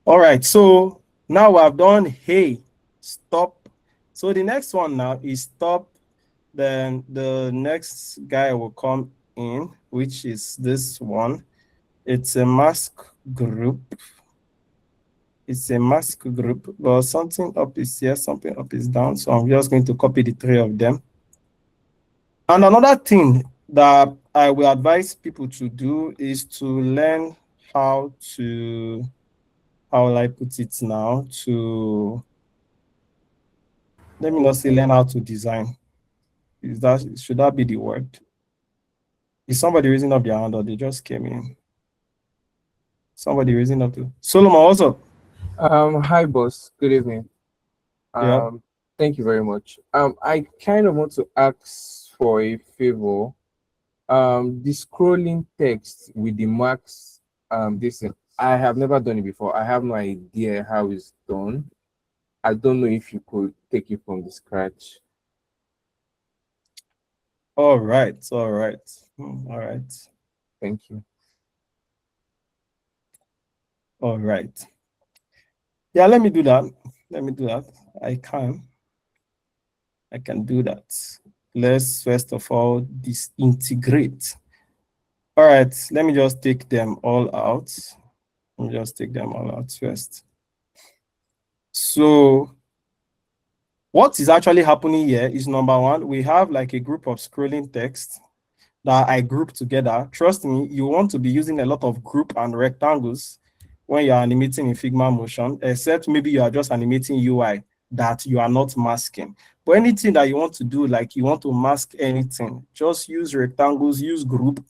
All right, so now I've done hey, stop. So the next one now is stop. Then the next guy will come in, which is this one. It's a mask group. But something up is here, something up is down. So I'm just going to copy the 3 of them. And another thing that I will advise people to do is to learn how will I put it now? Let me not say learn how to design. Should that be the word? Is somebody raising up their hand or they just came in? Somebody raising up to Solomon, what's up? Hi boss, good evening. Yeah. Thank you very much. I kind of want to ask for a favor. The scrolling text with the marks, I have never done it before. I have no idea how it's done. I don't know if you could take it from the scratch. All right. Thank you. All right. Yeah, let me do that. I can do that. Let's first of all disintegrate. All right, let me just take them all out. First. So what is actually happening here is, number one, we have like a group of scrolling text that I group together. Trust me, you want to be using a lot of group and rectangles when you're animating in Figma motion, except maybe you are just animating UI that you are not masking. But anything that you want to do, like you want to mask anything, just use rectangles, use group,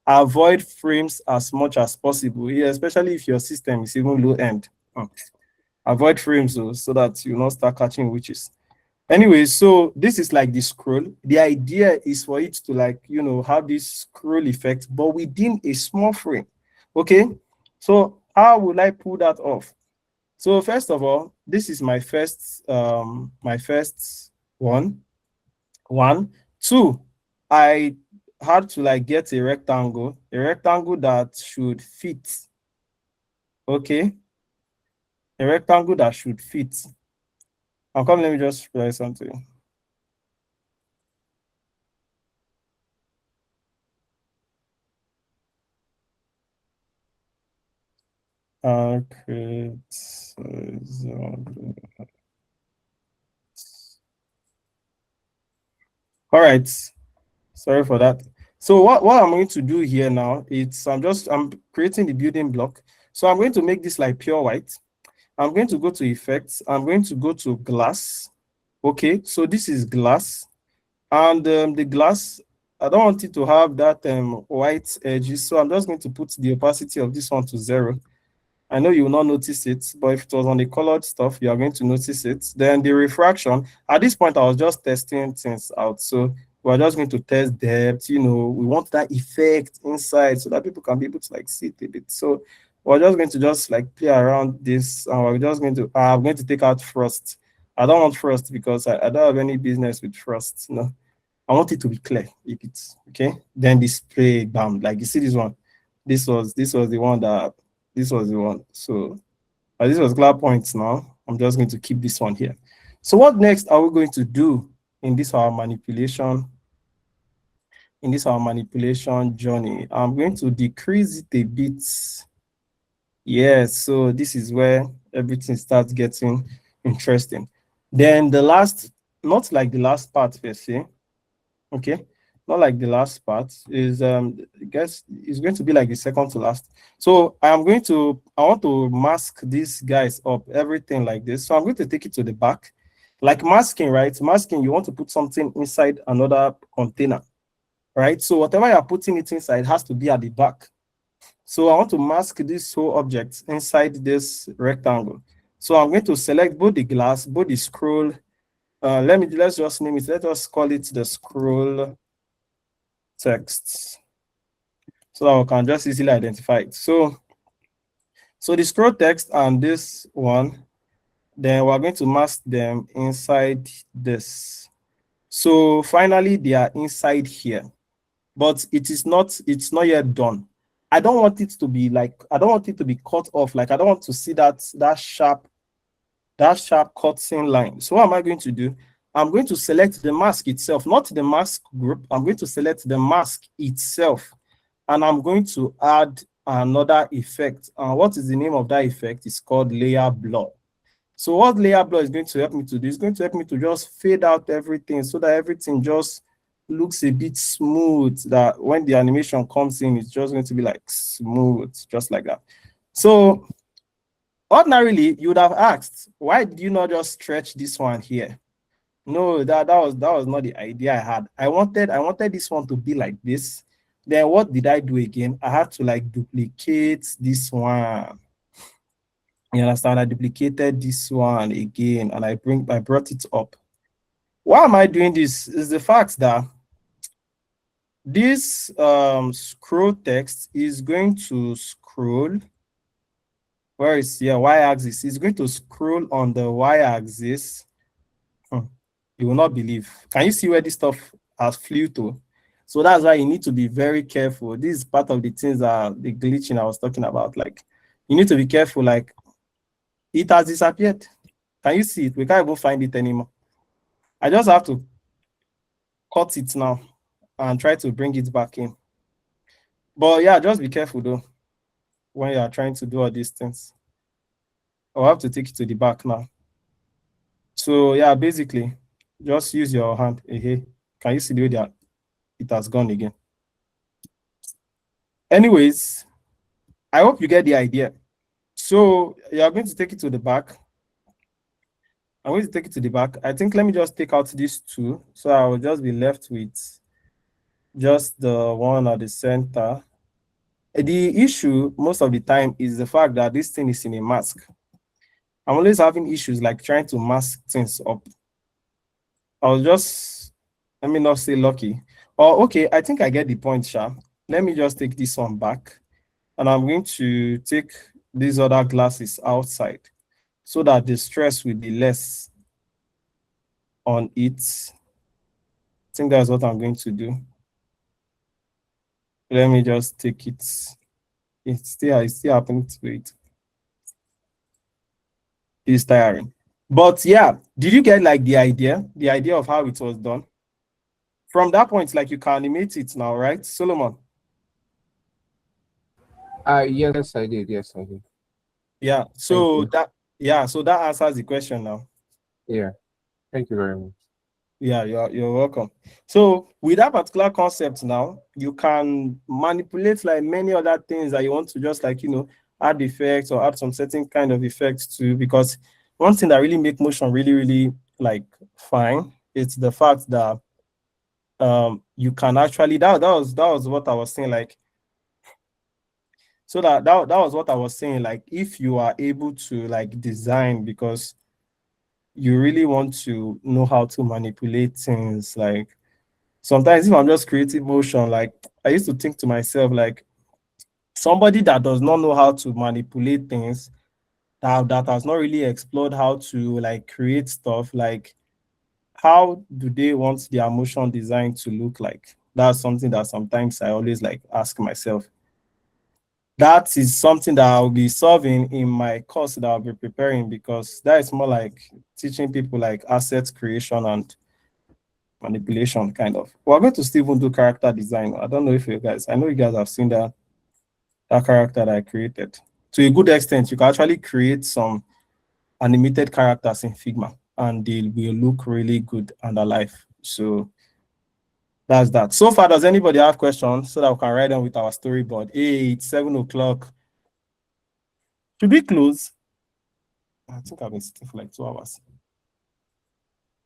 avoid frames as much as possible, especially if your system is even low end. Avoid frames so that you not start catching witches. Anyway, so this is like the scroll. The idea is for it to have this scroll effect, but within a small frame. Okay, so how will I pull that off? So first of all, this is my first one. One. Two, I had to like get a rectangle that should fit. Okay, a rectangle that should fit. I'll come, let me just try something. Create all right, sorry for that. So what I'm going to do here now is I'm creating the building block. So I'm going to make this like pure white. I'm going to go to effects. I'm going to go to glass. Okay, so this is glass, and the glass, I don't want it to have that white edges, so I'm just going to put the opacity of this one to 0. I know you will not notice it, but if it was on the colored stuff, you are going to notice it. Then the refraction, at this point, I was just testing things out. So we're just going to test depth, we want that effect inside so that people can be able to like see it a bit. So we're just going to just like play around this. And we're just going to, I'm going to take out frost. I don't want frost because I don't have any business with frost. No, I want it to be clear. If it's okay, then display, bam, like you see this one. This was the one that, this was the one. So this was glare points now. I'm just going to keep this one here. So what next are we going to do in this our manipulation? In this our manipulation journey, I'm going to decrease it a bit. Yes, so this is where everything starts getting interesting. Then the last, not like the last part per se, okay, not like the last part is I guess it's going to be like the second to last. So I want to mask these guys up, everything like this. So I'm going to take it to the back, like masking, right? Masking, you want to put something inside another container, right? So whatever you're putting it inside has to be at the back. So I want to mask this whole object inside this rectangle. So I'm going to select both the glass, both the scroll. Let's just name it. Let us call it the scroll text, so that we can just easily identify it. So the scroll text and this one, then we're going to mask them inside this. So finally, they are inside here, but it's not yet done. I don't want it to be like, I don't want it to be cut off. Like I don't want to see that sharp cutting line. So what am I going to do? I'm going to select the mask itself, not the mask group. I'm going to select the mask itself, and I'm going to add another effect. What is the name of that effect? It's called layer blur. So what layer blur is going to help me to do is going to help me to just fade out everything so that everything just looks a bit smooth, that when the animation comes in, it's just going to be like smooth, just like that. So ordinarily, you would have asked, why did you not just stretch this one here? No, that was not the idea I had. I wanted this one to be like this. Then what did I do again? I had to like duplicate this one. You understand? I duplicated this one again, and I brought it up. Why am I doing this? Is the fact that this scroll text is going to scroll. Where is here? Y-axis. It's going to scroll on the y-axis. You will not believe. Can you see where this stuff has flew to? So that's why you need to be very careful. This is part of the things that the glitching I was talking about. Like, you need to be careful. Like, it has disappeared. Can you see it? We can't even find it anymore. I just have to cut it now and try to bring it back in. But yeah, just be careful though when you are trying to do all these things. I'll have to take it to the back now. So yeah, basically, just use your hand. Hey, can you see the way that it has gone again? Anyways, I hope you get the idea. So you are going to take it to the back. I'm going to take it to the back. I think let me just take out these two. So I will just be left with just the one at the center. The issue most of the time is the fact that this thing is in a mask. I'm always having issues like trying to mask things up. I was just, let me not say lucky. Oh, okay, I think I get the point, Sha. Let me just take this one back, and I'm going to take these other glasses outside. so that the stress will be less on it. I think that's what I'm going to do. Let me just take it. It's still happening to it. It's tiring. But yeah, did you get like the idea of how it was done? From that point, like you can animate it now, right, Solomon? Yes, I did. Yes, I did. Yeah. Thank So you. so that answers the question now. Yeah. Thank you very much. Yeah, you're welcome. So with that particular concept now, you can manipulate like many other things that you want to just like, add effects or add some certain kind of effects to, because one thing that really make motion really, really like fine, it's the fact that you can actually that was what I was saying, like, so that was what I was saying, like if you are able to like design, because you really want to know how to manipulate things, like sometimes if I'm just creating motion, like I used to think to myself, like somebody that does not know how to manipulate things, that has not really explored how to like create stuff, like how do they want their motion design to look like? That's something that sometimes I always like ask myself. That is something that I'll be solving in my course that I'll be preparing, because that is more like teaching people like asset creation and manipulation kind of. We're going to still even do character design. I don't know if you guys, I know you guys have seen that character that I created. To a good extent, you can actually create some animated characters in Figma and they will look really good and alive. So that's that. So far, does anybody have questions so that we can write them with our storyboard? Hey, it's 7 o'clock. Should we close? I think I've been sitting for like 2 hours.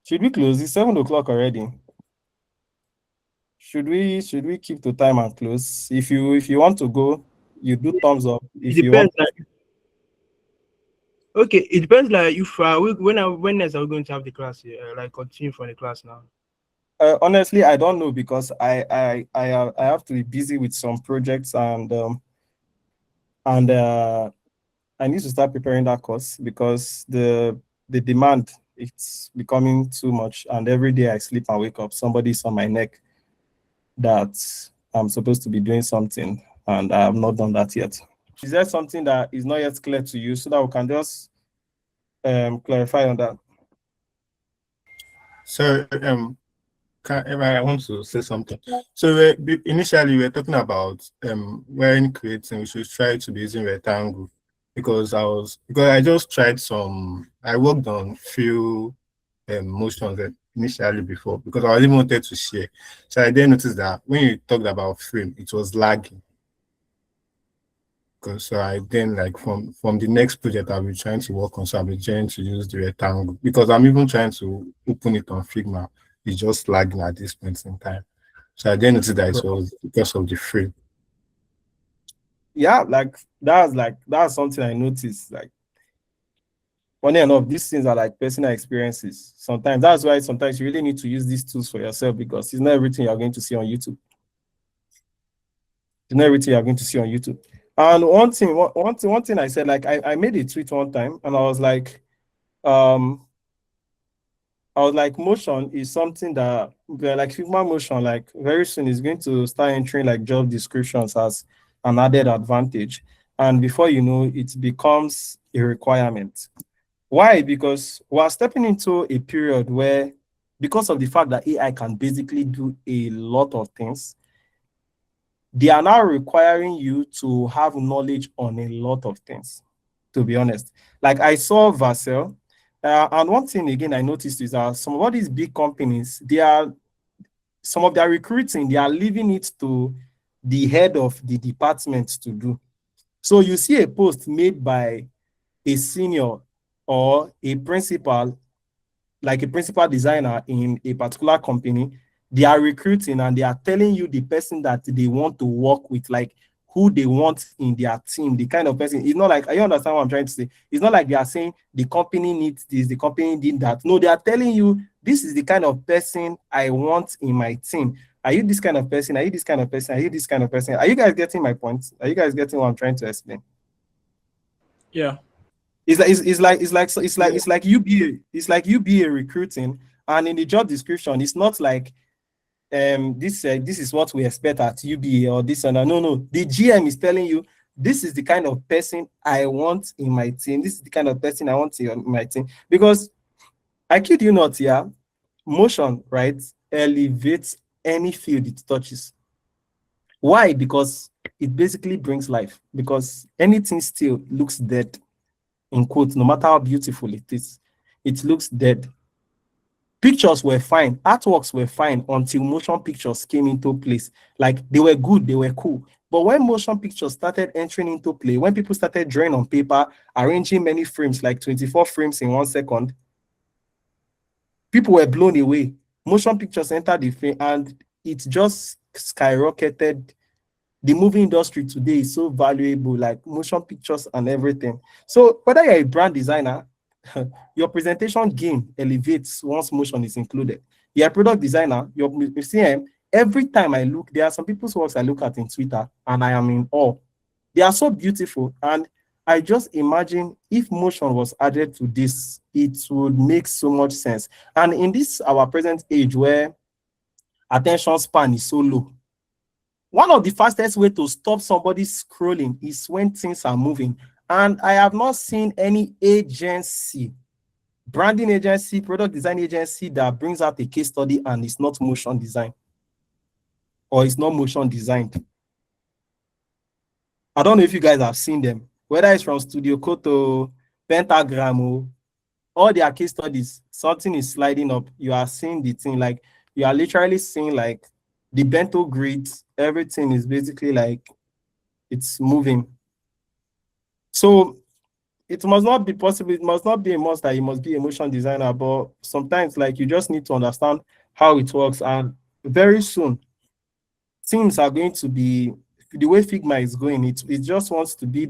Should we close? It's 7 o'clock already. Should we keep to time and close? If you want to go, you do thumbs up. It If you want, depends. Like, okay, it depends. Like, if when next are we going to have the class? Like, continue from the class now. honestly, I don't know, because I have to be busy with some projects, and I need to start preparing that course, because the demand, it's becoming too much, and every day I sleep and wake up, somebody's on my neck that I'm supposed to be doing something, and I have not done that yet. Is there something that is not yet clear to you, so that we can just clarify on that? So I want to say something. So initially we were talking about when creating, we should try to be using rectangle, because I just tried I worked on few motions initially before, because I really wanted to share. So I then noticed that when you talked about frame, it was lagging. So I then, like, from the next project I'll be trying to work on, so I'll be trying to use the rectangle, because I'm even trying to open it on Figma. It's just lagging at this point in time. So I then noticed that it was because of the frame. Yeah, that's something I noticed. Like, funny enough, these things are like personal experiences. Sometimes that's why sometimes you really need to use these tools for yourself, because it's not everything you're going to see on YouTube. It's not everything you're going to see on YouTube. And one thing I said, like I made a tweet one time, and I was like, motion is something that, like Figma motion, like very soon is going to start entering like job descriptions as an added advantage. And before you know, it becomes a requirement. Why? Because we're stepping into a period where, because of the fact that AI can basically do a lot of things, they are now requiring you to have knowledge on a lot of things, to be honest. Like I saw Vassell, and one thing again I noticed is that some of these big companies, some of their recruiting, they are leaving it to the head of the department to do. So you see a post made by a senior or a principal, like a principal designer in a particular company, they are recruiting and they are telling you the person that they want to work with, like who they want in their team, the kind of person. It's not like, you understand what I'm trying to say? It's not like they are saying the company needs this, the company did that. No, they are telling you this is the kind of person I want in my team. Are you this kind of person? Are you this kind of person? Are you this kind of person? Are you guys getting my point? Are you guys getting what I'm trying to explain? Yeah. It's like you be a recruiting, and in the job description, it's not like this is what we expect at UBA or this and that. No. The GM is telling you this is the kind of person I want in my team. This is the kind of person I want in my team. Because I kid you not, yeah, motion, right, elevates any field it touches. Why? Because it basically brings life. Because anything still looks dead, in quotes, no matter how beautiful it is, it looks dead. Pictures were fine, artworks were fine until motion pictures came into place. Like they were good, they were cool. But when motion pictures started entering into play, when people started drawing on paper, arranging many frames, like 24 frames in 1 second, people were blown away. Motion pictures entered the frame and it just skyrocketed. The movie industry today is so valuable, like motion pictures and everything. So whether you're a brand designer, your presentation game elevates once motion is included. You're a product designer, your CM, every time I look, there are some people's works I look at in Twitter and I am in awe. They are so beautiful. And I just imagine if motion was added to this, it would make so much sense. And in this, our present age where attention span is so low, one of the fastest way to stop somebody scrolling is when things are moving. And I have not seen any agency, branding agency, product design agency that brings out a case study and it's not motion design or it's not motion designed. I don't know if you guys have seen them, whether it's from Studio Koto, Pentagram, all their case studies, something is sliding up. You are seeing the thing, like you are literally seeing like the bento grids, everything is basically like it's moving. So it must not be possible, it must not be a must that you must be a motion designer, but sometimes like you just need to understand how it works. And very soon, teams are going to be, the way Figma is going, it just wants to be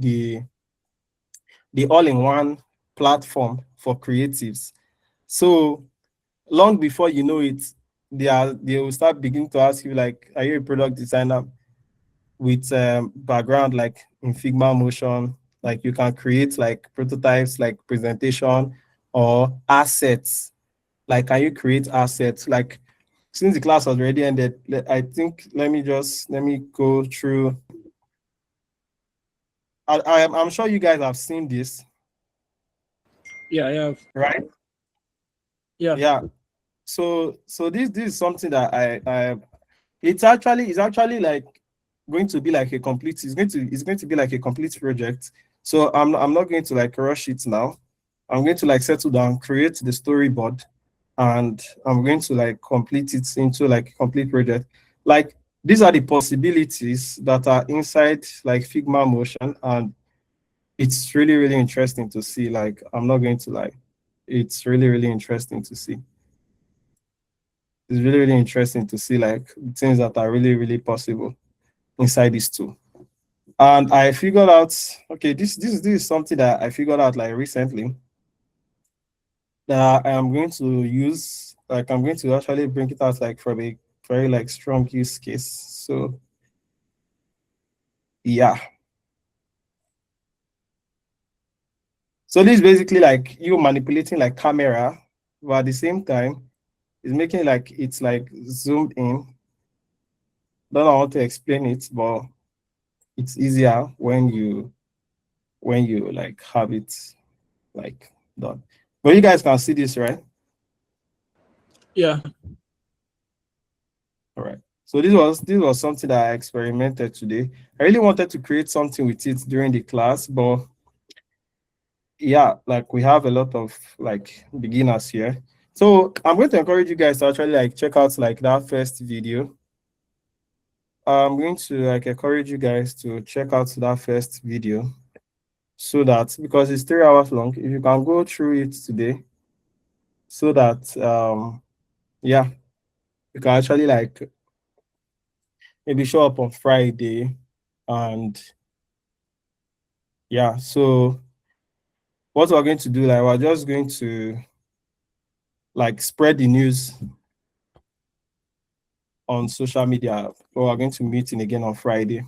the all-in-one platform for creatives. So long before you know it, they will start beginning to ask you like, are you a product designer with background like in Figma motion? Like you can create like prototypes, like presentation or assets. Like, can you create assets? Like since the class has already ended, I think let me go through. I'm sure you guys have seen this, Yeah, I have. right? Yeah. Yeah. So this is something that I it's actually like going to be like a complete, it's going to be like a complete project. So I'm not going to like rush it now. I'm going to like settle down, create the storyboard, and I'm going to like complete it into like a complete project. Like these are the possibilities that are inside like Figma motion, and it's really, really interesting to see. Like I'm not going to lie, it's really, really interesting to see. It's really, really interesting to see like things that are really, really possible inside this tool. And I figured out, okay, this is something that I figured out like recently that I am going to use, like I'm going to actually bring it out like from a very like strong use case. So yeah. So this is basically like you manipulating like camera, but at the same time, it's making like it's like zoomed in. Don't know how to explain it, but it's easier when you like have it like done. But you guys can see this, right? Yeah. All right. So this was something that I experimented today. I really wanted to create something with it during the class, but yeah, like we have a lot of like beginners here. So I'm going to encourage you guys to actually like check out like that first video. I'm going to like encourage you guys to check out that first video so that, because it's 3 hours long, if you can go through it today so that yeah, you can actually like maybe show up on Friday. And yeah, so what we're going to do, like we're just going to like spread the news on social media, or we're going to meet in again on Friday.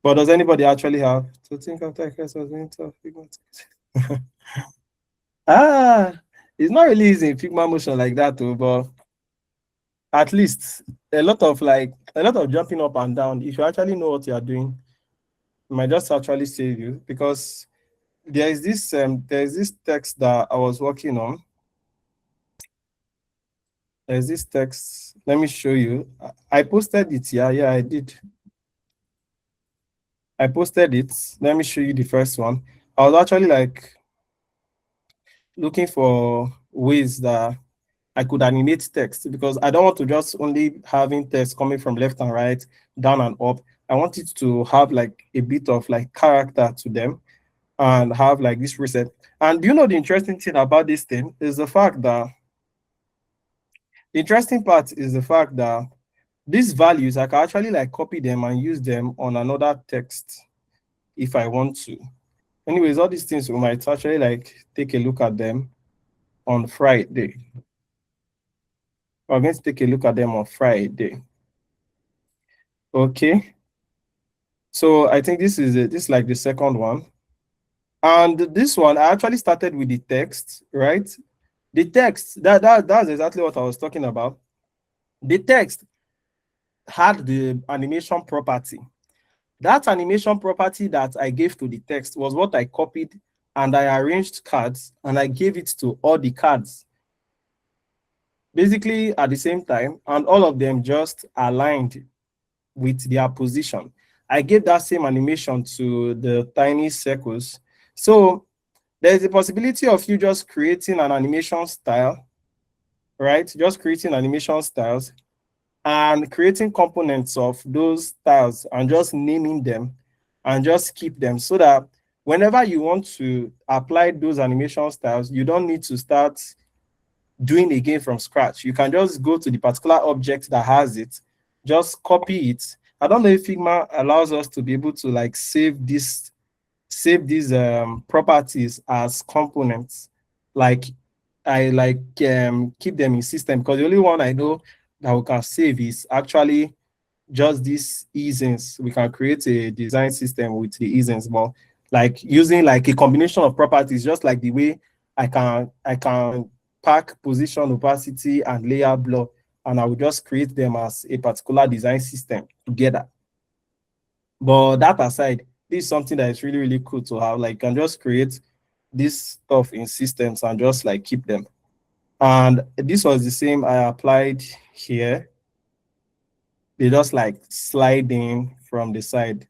But does anybody actually have to think of that? It's not really easy in Figma motion like that though, but at least a lot of jumping up and down. If you actually know what you are doing, it might just actually save you, because there's this text that I was working on. There's this text. Let me show you. I posted it here. Yeah, I did. I posted it. Let me show you the first one. I was actually like looking for ways that I could animate text, because I don't want to just only having text coming from left and right, down and up. I want it to have like a bit of like character to them and have like this reset. And do you know the interesting thing about this thing is the fact that the interesting part is the fact that these values, I can actually like copy them and use them on another text if I want to. Anyways, all these things we might actually like take a look at them on Friday. We're going to take a look at them on Friday. Okay. So I think this is like the second one. And this one, I actually started with the text, right? The text, that's exactly what I was talking about. The text had the animation property. That animation property that I gave to the text was what I copied, and I arranged cards and I gave it to all the cards basically at the same time, and all of them just aligned with their position. I gave that same animation to the tiny circles. So there's a possibility of you just creating an animation style, right? Just creating animation styles and creating components of those styles and just naming them and just keep them, so that whenever you want to apply those animation styles, you don't need to start doing again from scratch. You can just go to the particular object that has it, just copy it. I don't know if Figma allows us to be able to like save these properties as components. Like I like keep them in system, because the only one I know that we can save is actually just these easings. We can create a design system with the easings, but like using like a combination of properties, just like the way I can pack position, opacity, and layer blur, and I will just create them as a particular design system together. But that aside, this is something that is really, really cool to have. Like, you can just create this stuff in systems and just like keep them. And this was the same I applied here. They just like slide in from the side.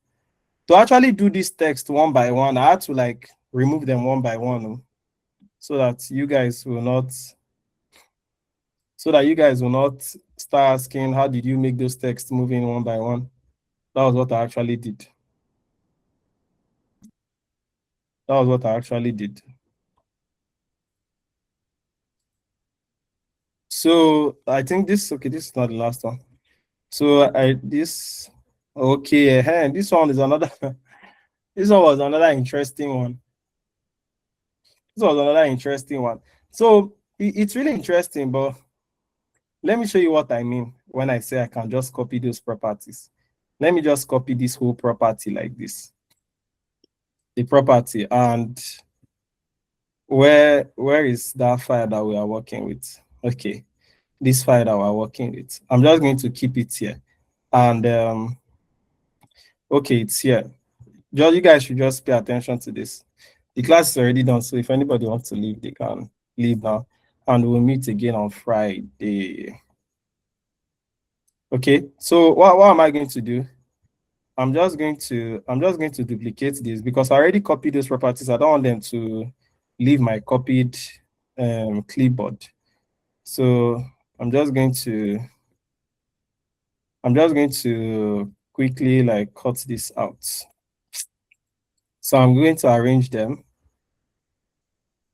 To actually do this text one by one, I had to like remove them one by one, so that you guys will not start asking, how did you make those texts moving one by one? That was what I actually did. That was what I actually did. So I think this is not the last one. So this one is another this one was another interesting one. This was another interesting one. So it's really interesting, but let me show you what I mean when I say I can just copy those properties. Let me just copy this whole property like this. The property, and where is that file that we are working with? Okay, this file that we're working with. I'm just going to keep it here. And okay, it's here. You guys should just pay attention to this. The class is already done, so if anybody wants to leave, they can leave now. And we'll meet again on Friday. Okay, so what am I going to do? I'm just going to duplicate this, because I already copied those properties. I don't want them to leave my copied clipboard. So I'm just going to quickly like cut this out. So I'm going to arrange them.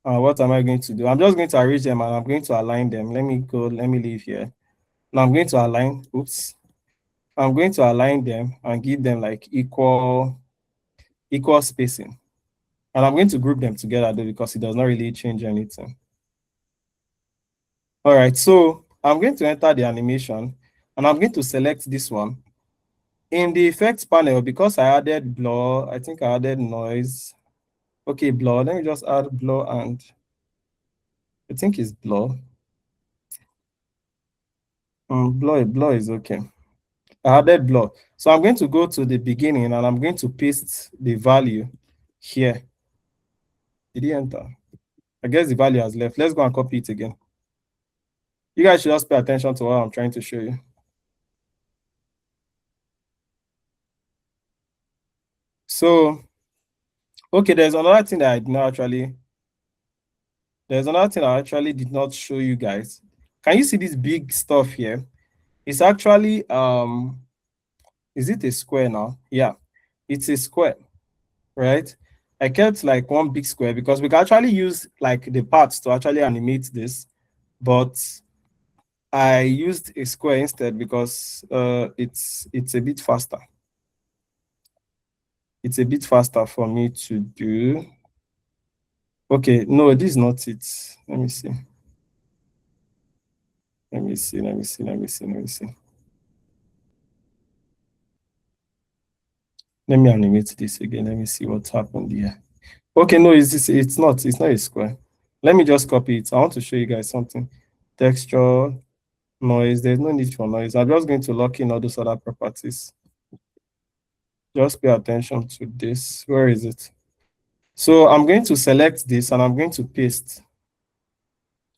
What am I going to do? I'm just going to arrange them, and I'm going to align them. Let me leave here. Now I'm going to align, I'm going to align them and give them like equal spacing. And I'm going to group them together though, because it does not really change anything. All right, so I'm going to enter the animation, and I'm going to select this one. In the effects panel, because I added blur, I think I added noise. Okay, blur. Let me just add blur, and I think it's blur. Blur is okay. I added blur. So I'm going to go to the beginning and I'm going to paste the value here. Did he enter? I guess the value has left. Let's go and copy it again. You guys should just pay attention to what I'm trying to show you. So, okay, there's another thing that I actually did not show you guys. Can you see this big stuff here? It's actually, is it a square now? Yeah, it's a square, right? I kept like one big square because we can actually use like the parts to actually animate this, but I used a square instead because it's a bit faster. It's a bit faster for me to do. Okay, no, this is not it. Let me see. Let me see. Let me animate this again. Let me see what happened here. Okay, no, it's not a square. Let me just copy it. I want to show you guys something. Texture, noise. There's no need for noise. I'm just going to lock in all those other properties. Just pay attention to this. Where is it? So I'm going to select this and I'm going to paste.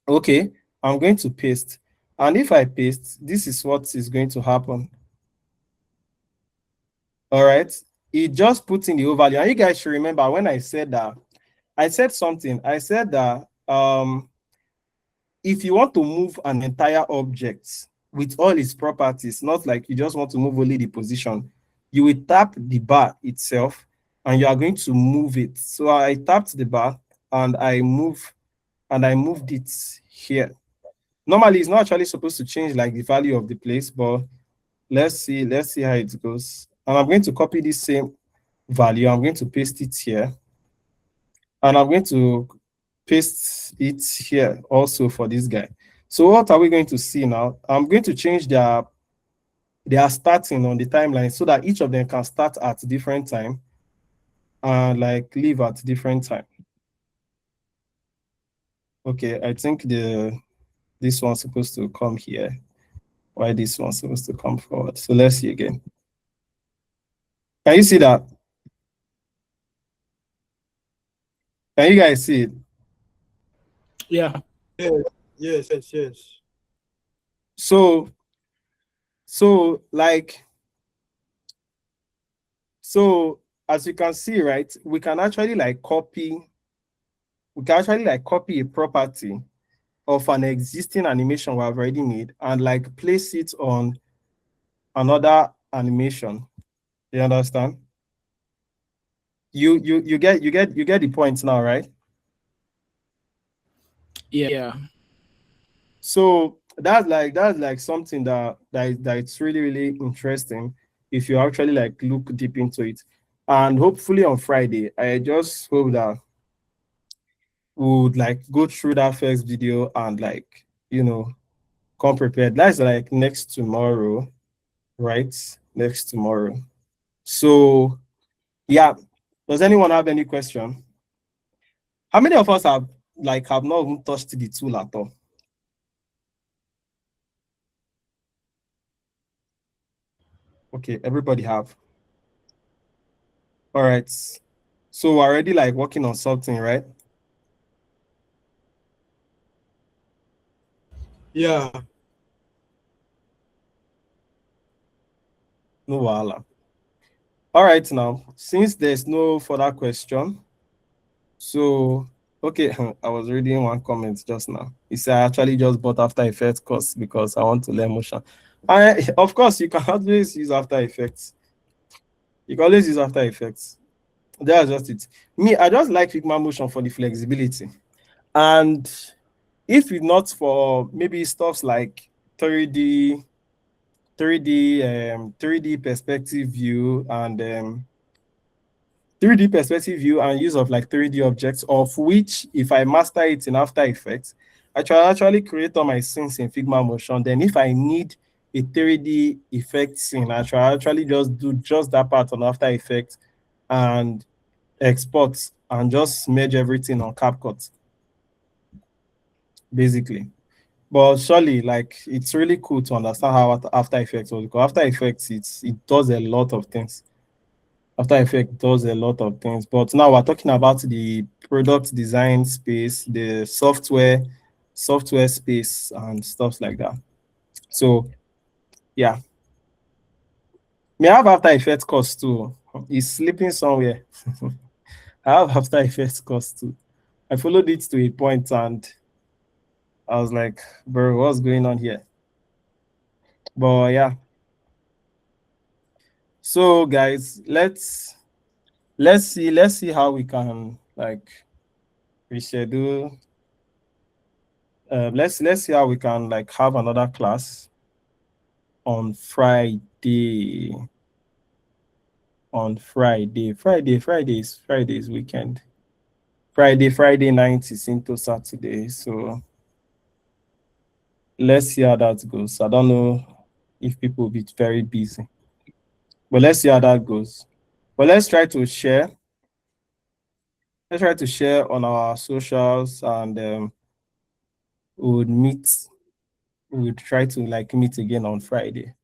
Okay, I'm going to paste. And if I paste, this is what is going to happen. All right. It just puts in the overview. And you guys should remember when I said that, I said something. I said that if you want to move an entire object with all its properties, not like you just want to move only the position, you will tap the bar itself and you are going to move it. So I tapped the bar and I moved it here. Normally, it's not actually supposed to change like the value of the place, but let's see how it goes. And I'm going to copy this same value. I'm going to paste it here. And I'm going to paste it here also for this guy. So what are we going to see now? I'm going to change their starting on the timeline so that each of them can start at different time and like leave at different time. Okay, I think this one's supposed to come here. Why this one's supposed to come forward? So let's see again. Can you see that? Can you guys see it? Yeah. Yes. So as you can see, right, we can actually copy a property of an existing animation we have already made and like place it on another animation. You understand? You get the point now, right? Yeah. So that's like something that it's really interesting if you actually like look deep into it. And hopefully on Friday, I just hope that we would like go through that first video and like, you know, come prepared. That's like next tomorrow, right? Next tomorrow. So yeah, does anyone have any question? How many of us have not even touched the tool at all? Okay, everybody have. All right. So we're already like working on something, right? Yeah. No wahala. All right, now, since there's no further question, so okay, I was reading one comment just now. He said I actually just bought After Effects course because I want to learn motion. Of course, you can always use After Effects. You can always use After Effects. That's just it. Me, I just like Figma Motion for the flexibility. And if it's not for maybe stuff like 3D 3D perspective view and 3D perspective view and use of like 3D objects, of which if I master it in After Effects, I can actually create all my scenes in Figma Motion. Then if I need a 3D effect scene, I can actually just do just that part on After Effects and export and just merge everything on CapCut, basically. But surely, like, it's really cool to understand how After Effects works, because After Effects, it does a lot of things. After Effects does a lot of things. But now we're talking about the product design space, the software space, and stuff like that. So yeah, may I have After Effects course too. It's sleeping somewhere. I have After Effects course too. I followed it to a point and I was like, bro, what's going on here? But yeah. So guys, let's see how we can like reschedule. Let's see how we can like have another class on Friday. On Friday. Friday is weekend. Friday night is into Saturday. So let's see how that goes. I don't know if people will be very busy. But let's see how that goes. But let's try to share. Let's try to share on our socials, and we would meet. We would try to like meet again on Friday.